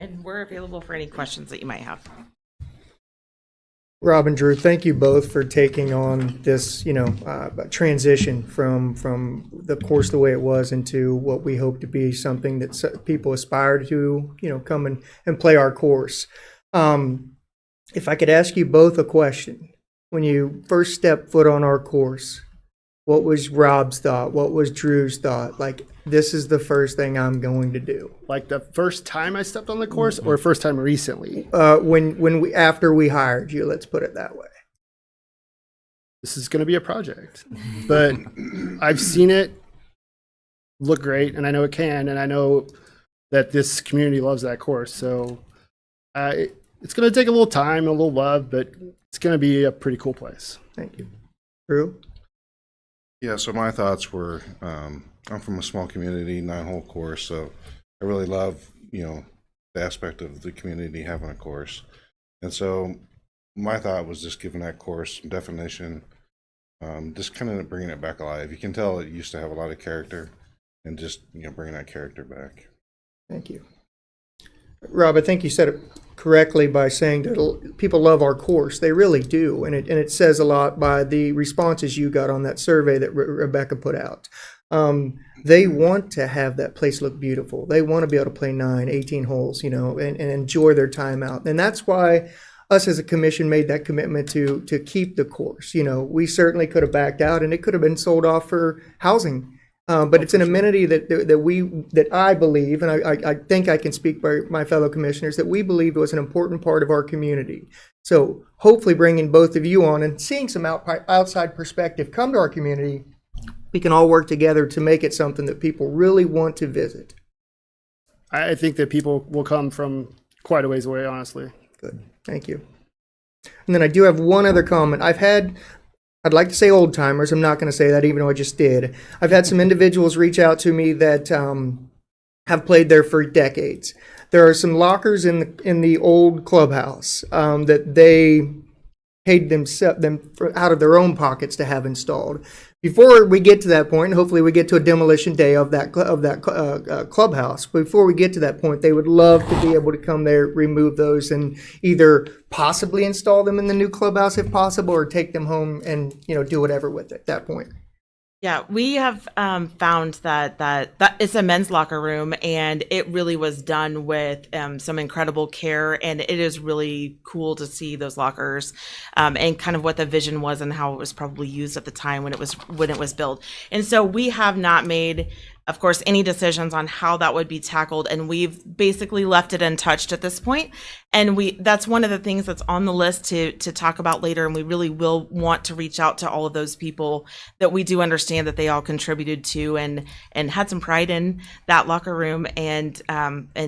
And we're available for any questions that you might have. Rob and Drew, thank you both for taking on this, transition from the course the way it was into what we hope to be something that people aspire to, come and play our course. If I could ask you both a question. When you first stepped foot on our course, what was Rob's thought? What was Drew's thought? Like, this is the first thing I'm going to do. Like the first time I stepped on the course, or first time recently? After we hired you, let's put it that way. This is going to be a project, but I've seen it look great, and I know it can, and I know that this community loves that course. So it's going to take a little time, a little love, but it's going to be a pretty cool place. Thank you. Drew? Yeah, so my thoughts were, I'm from a small community, 9-hole course, so I really love, the aspect of the community having a course. And so my thought was just giving that course some definition, just kind of bringing it back alive. You can tell it used to have a lot of character, and just, bringing that character back. Thank you. Rob, I think you said it correctly by saying that people love our course. They really do, and it says a lot by the responses you got on that survey that Rebecca put out. They want to have that place look beautiful. They want to be able to play 18 holes, and enjoy their time out. And that's why us as a commission made that commitment to keep the course. We certainly could have backed out, and it could have been sold off for housing. But it's an amenity that I believe, and I think I can speak by my fellow commissioners, that we believe was an important part of our community. So hopefully bringing both of you on and seeing some outside perspective come to our community, we can all work together to make it something that people really want to visit. I think that people will come from quite a ways away, honestly. Good. Thank you. And then I do have one other comment. I'd like to say old timers. I'm not going to say that, even though I just did. I've had some individuals reach out to me that have played there for decades. There are some lockers in the old clubhouse that they paid them out of their own pockets to have installed. Before we get to that point, hopefully we get to a demolition day of that clubhouse. Before we get to that point, they would love to be able to come there, remove those, and either possibly install them in the new clubhouse if possible, or take them home and do whatever with it at that point. Yeah, we have found that it's a men's locker room, and it really was done with some incredible care, and it is really cool to see those lockers and kind of what the vision was and how it was probably used at the time when it was built. And so we have not made, of course, any decisions on how that would be tackled, and we've basically left it untouched at this point. And that's one of the things that's on the list to talk about later, and we really will want to reach out to all of those people that we do understand that they all contributed to and had some pride in that locker room, and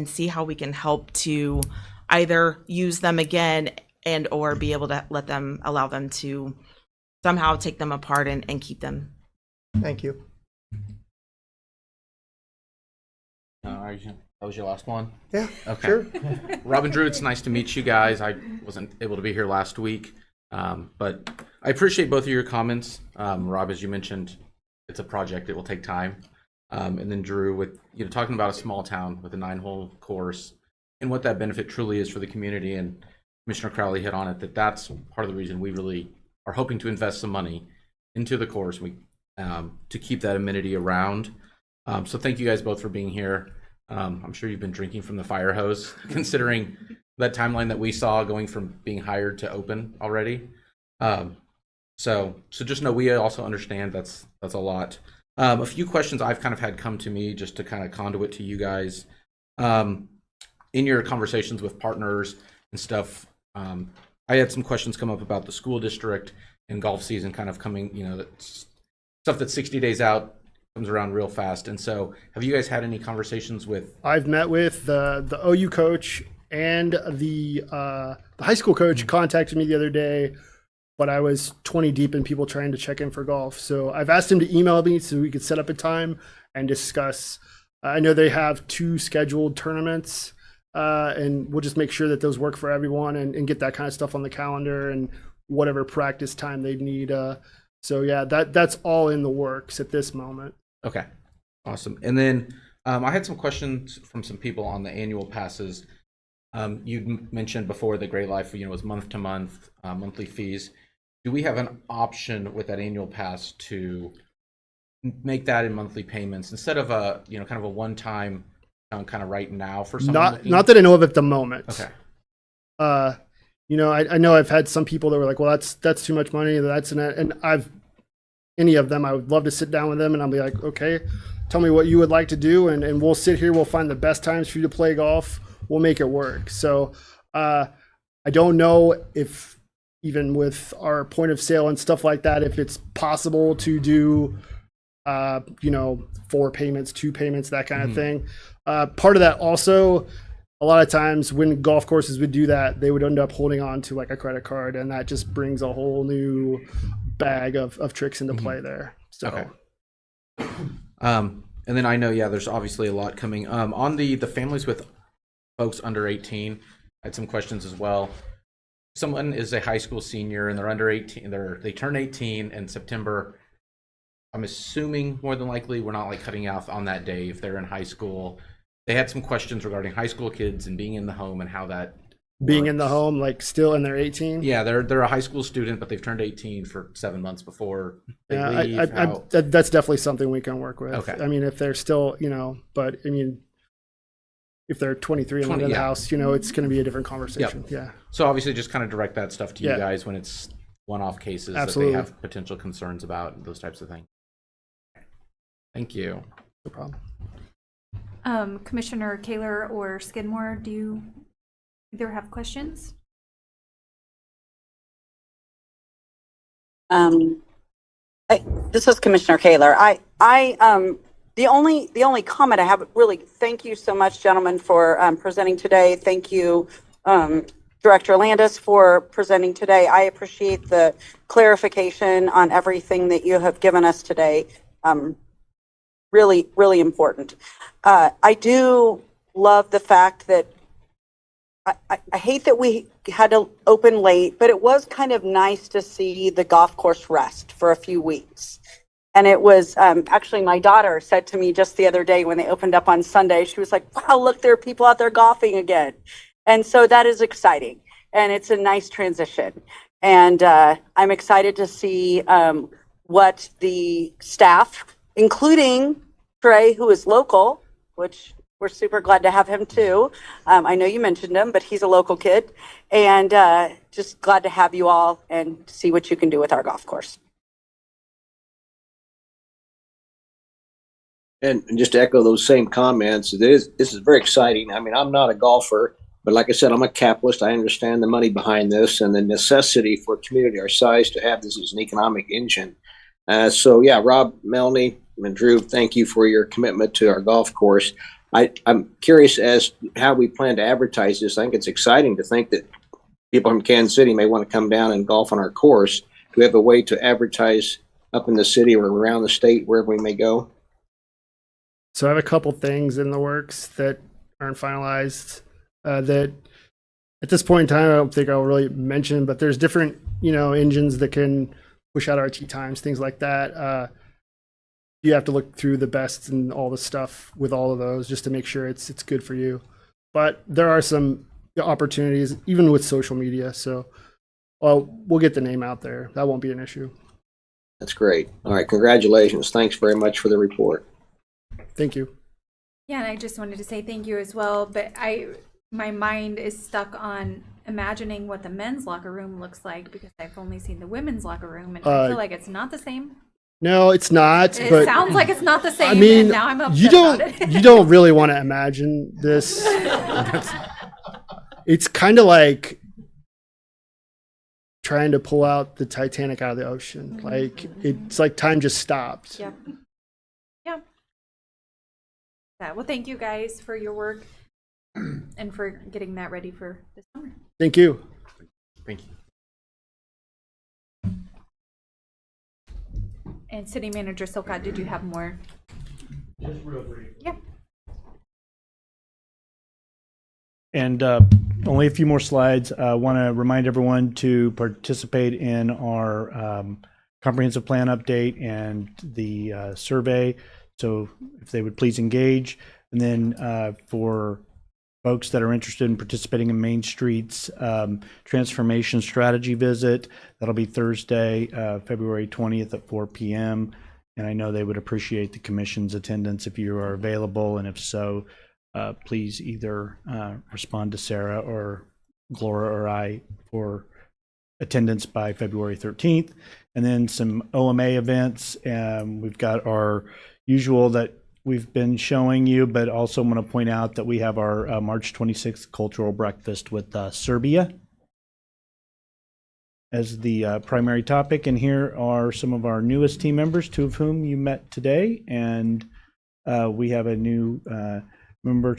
see how we can help to either use them again and or be able to allow them to somehow take them apart and keep them. Thank you. That was your last one? Yeah, okay. Sure. Rob and Drew, it's nice to meet you guys. I wasn't able to be here last week, but I appreciate both of your comments. Rob, as you mentioned, it's a project. It will take time. And then Drew, with talking about a small town with a 9-hole course and what that benefit truly is for the community. And Commissioner Crowley hit on it, that's part of the reason we really are hoping to invest some money into the course to keep that amenity around. So thank you guys both for being here. I'm sure you've been drinking from the fire hose, considering that timeline that we saw going from being hired to open already. So just know we also understand that's a lot. A few questions I've kind of had come to me just to kind of conduit to you guys. In your conversations with partners and stuff, I had some questions come up about the school district and golf season kind of coming, that's stuff that's 60 days out comes around real fast. And so have you guys had any conversations with? I've met with the OU coach and the high school coach contacted me the other day, but I was 20 deep in people trying to check in for golf. So I've asked him to email me so we could set up a time and discuss. I know they have 2 scheduled tournaments, and we'll just make sure that those work for everyone and get that kind of stuff on the calendar and whatever practice time they need. So yeah, that's all in the works at this moment. Okay, awesome. And then I had some questions from some people on the annual passes. You mentioned before the Great Life, was month to month, monthly fees. Do we have an option with that annual pass to make that in monthly payments instead of a, kind of a one-time kind of right now for someone? Not that I know of at the moment. Okay. I know I've had some people that were like, well, that's too much money. And any of them, I would love to sit down with them and I'll be like, okay, tell me what you would like to do. And we'll sit here, we'll find the best times for you to play golf. We'll make it work. So I don't know if even with our point of sale and stuff like that, if it's possible to do, 4 payments, 2 payments, that kind of thing. Part of that also, a lot of times when golf courses would do that, they would end up holding on to like a credit card, and that just brings a whole new bag of tricks into play there. So. Okay. And then I know, there's obviously a lot coming. On the families with folks under 18, I had some questions as well. Someone is a high school senior and they're under 18. They turn 18 in September. I'm assuming more than likely we're not like cutting off on that day if they're in high school. They had some questions regarding high school kids and being in the home and how that being works. In the home, like still and they're 18. Yeah, they're a high school student, but they've turned 18 for 7 months before they leave. That's definitely something we can work with. Okay. I mean, if they're still, but I mean, if they're 23 and in the house, it's going to be a different conversation. Yep. Yeah. So obviously just kind of direct that stuff to you guys when it's one-off cases Absolutely. that they have potential concerns about, those types of things. Thank you. No problem. Commissioner Kaler or Skidmore, do you either have questions? This is Commissioner Kaler. The only comment I have, really, thank you so much, gentlemen, for presenting today. Thank you, Director Landis, for presenting today. I appreciate the clarification on everything that you have given us today. Really, really important. I do love the fact that I hate that we had to open late, but it was kind of nice to see the golf course rest for a few weeks. And it was actually, my daughter said to me just the other day when they opened up on Sunday, she was like, wow, look, there are people out there golfing again. And so that is exciting. And it's a nice transition. And I'm excited to see what the staff, including Trey, who is local, which we're super glad to have him too. I know you mentioned him, but he's a local kid. And just glad to have you all and see what you can do with our golf course. And just to echo those same comments, this is very exciting. I mean, I'm not a golfer, but like I said, I'm a capitalist. I understand the money behind this and the necessity for a community our size to have this as an economic engine. So yeah, Rob, Melanie, and Drew, thank you for your commitment to our golf course. I'm curious as how we plan to advertise this. I think it's exciting to think that people from Kansas City may want to come down and golf on our course. Do we have a way to advertise up in the city or around the state, wherever we may go? So I have a couple things in the works that aren't finalized that at this point in time, I don't think I'll really mention, but there's different, engines that can push out our tee times, things like that. You have to look through the best and all the stuff with all of those just to make sure it's good for you. But there are some opportunities, even with social media. So we'll get the name out there. That won't be an issue. That's great. All right. Congratulations. Thanks very much for the report. Thank you. Yeah, and I just wanted to say thank you as well, but my mind is stuck on imagining what the men's locker room looks like because I've only seen the women's locker room, and I feel like it's not the same. No, it's not. It but sounds like it's not the same, I mean, and now I'm upset you don't about it. you don't really want to imagine this. It's kind of like trying to pull out the Titanic out of the ocean. Like it's like time just stopped. Yeah. Yeah. Yeah. Well, thank you guys for your work and for getting that ready for this summer. Thank you. Thank you. And City Manager Silcott, did you have more? Just real brief. Yeah. And only a few more slides. I want to remind everyone to participate in our comprehensive plan update and the survey. So if they would please engage. And then for folks that are interested in participating in Main Street's transformation strategy visit, that'll be Thursday, February 20th at 4 p.m. And I know they would appreciate the commission's attendance if you are available. And if so, please either respond to Sarah or Glora or I for attendance by February 13th. And then some OMA events. We've got our usual that we've been showing you, but also want to point out that we have our March 26th cultural breakfast with Serbia as the primary topic. And here are some of our newest team members, two of whom you met today. And we have a new member,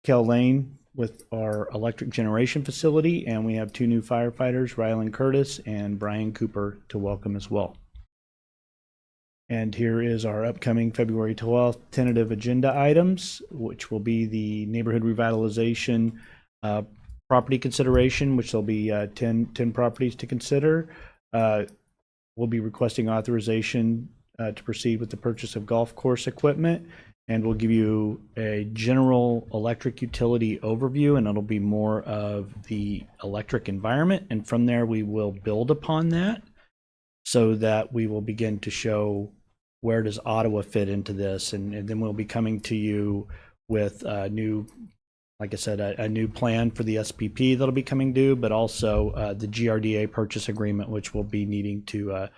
Kel Lane, with our electric generation facility. And we have two new firefighters, Rylan Curtis and Brian Cooper, to welcome as well. And here is our upcoming February 12th tentative agenda items, which will be the neighborhood revitalization property consideration, which there'll be 10 properties to consider. We'll be requesting authorization to proceed with the purchase of golf course equipment, and we'll give you a general electric utility overview, and it'll be more of the electric environment. And from there, we will build upon that so that we will begin to show where does Ottawa fit into this, and then we'll be coming to you with a new, like I said, a new plan for the SPP that'll be coming due, but also the GRDA purchase agreement, which we'll be needing to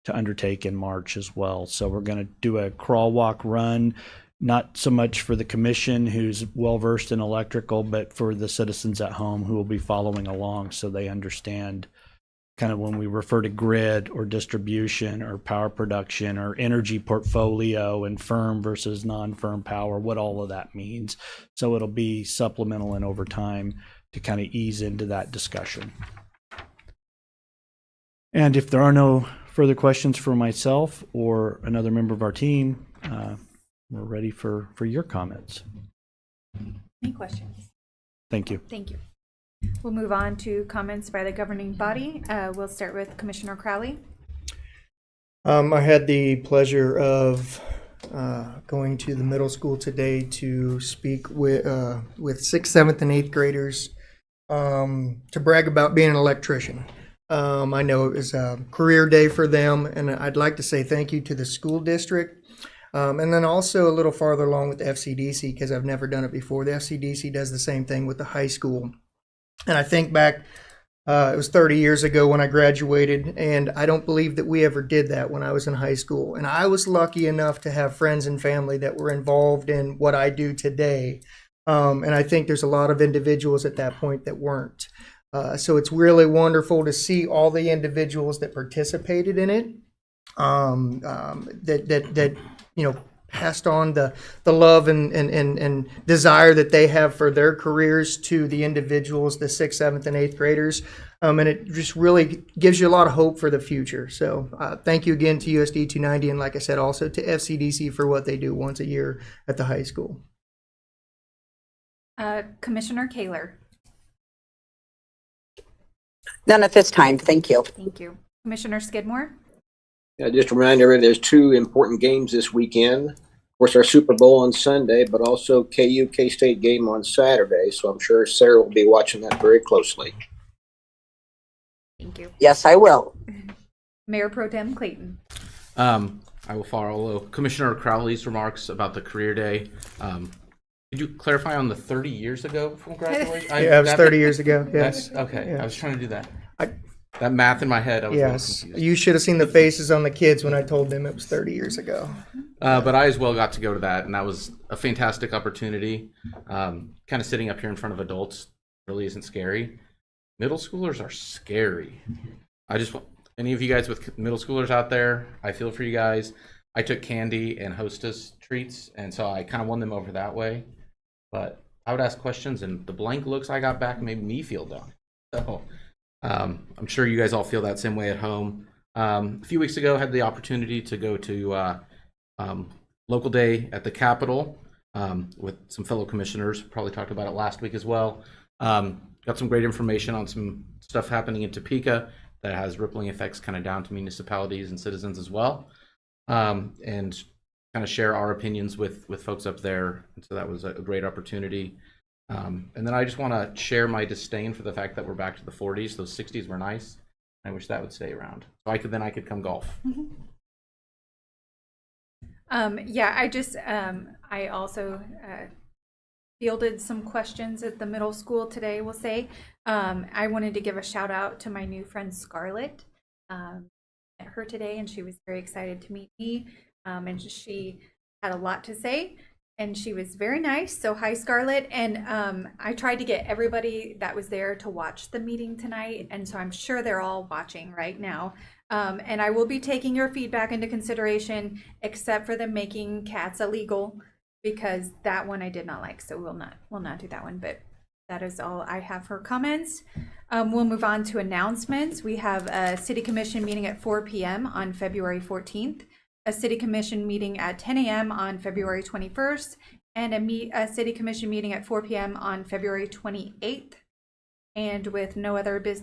undertake in March as well. So we're going to do a crawl, walk, run, not so much for the commission who's well versed in electrical, but for the citizens at home who will be following along, so they understand kind of when we refer to grid or distribution or power production or energy portfolio and firm versus non-firm power, what all of that means. So it'll be supplemental and over time to kind of ease into that discussion. And if there are no further questions for myself or another member of our team, we're ready for your comments. Any questions? Thank you. Thank you. We'll move on to comments by the governing body. We'll start with Commissioner Crowley. I had the pleasure of going to the middle school today to speak with 6th, 7th, and 8th graders to brag about being an electrician. I know it was a career day for them, and I'd like to say thank you to the school district. And then also a little farther along with the FCDC, because I've never done it before. The FCDC does the same thing with the high school. And I think back, it was 30 years ago when I graduated, and I don't believe that we ever did that when I was in high school. And I was lucky enough to have friends and family that were involved in what I do today. And I think there's a lot of individuals at that point that weren't. So it's really wonderful to see all the individuals that participated in it, that you know, passed on the love and desire that they have for their careers to the individuals, the 6th, 7th, and 8th graders. And it just really gives you a lot of hope for the future. So thank you again to USD 290, and like I said, also to FCDC for what they do once a year at the high school. Commissioner Kaler. None at this time. Thank you. Thank you. Commissioner Skidmore. Yeah, just to remind everybody, there's two important games this weekend. Of course, our Super Bowl on Sunday, but also K-State game on Saturday. So I'm sure Sarah will be watching that very closely. Thank you. Yes, I will. Mayor Pro Tem Clayton. I I will follow Commissioner Crowley's remarks about the career day. Could you clarify on the 30 years ago from graduation? Yeah, it was 30 years ago. Yes. Okay, Yeah. I was trying to do that. I- That math in my head, I was a little Yes. confused. You should have seen the faces on the kids when I told them it was 30 years ago. But I as well got to go to that, and that was a fantastic opportunity. Kind of sitting up here in front of adults really isn't scary. Middle schoolers are scary. I just want any of you guys with middle schoolers out there, I feel for you guys. I took candy and Hostess treats, and so I kind of won them over that way. But I would ask questions, and the blank looks I got back made me feel dumb. So I'm sure you guys all feel that same way at home. A few weeks ago, I had the opportunity to go to local day at the Capitol with some fellow commissioners. Probably talked about it last week as well. Got some great information on some stuff happening in Topeka that has rippling effects kind of down to municipalities and citizens as well. And kind of share our opinions with folks up there. And so that was a great opportunity. And then I just want to share my disdain for the fact that we're back to the 40s. Those 60s were nice. I wish that would stay around. So I could come golf. Yeah, I also fielded some questions at the middle school today, we'll say. I wanted to give a shout out to my new friend Scarlett. Met her today, and she was very excited to meet me. And she had a lot to say, and she was very nice. So hi, Scarlett. And I tried to get everybody that was there to watch the meeting tonight, and so I'm sure they're all watching right now. And I will be taking your feedback into consideration, except for them making cats illegal, because that one I did not like. So we'll not do that one. But that is all I have for comments. We'll move on to announcements. We have a city commission meeting at 4 p.m. on February 14th, a city commission meeting at 10 a.m. on February 21st, and a city commission meeting at 4 p.m. on February 28th. And with no other business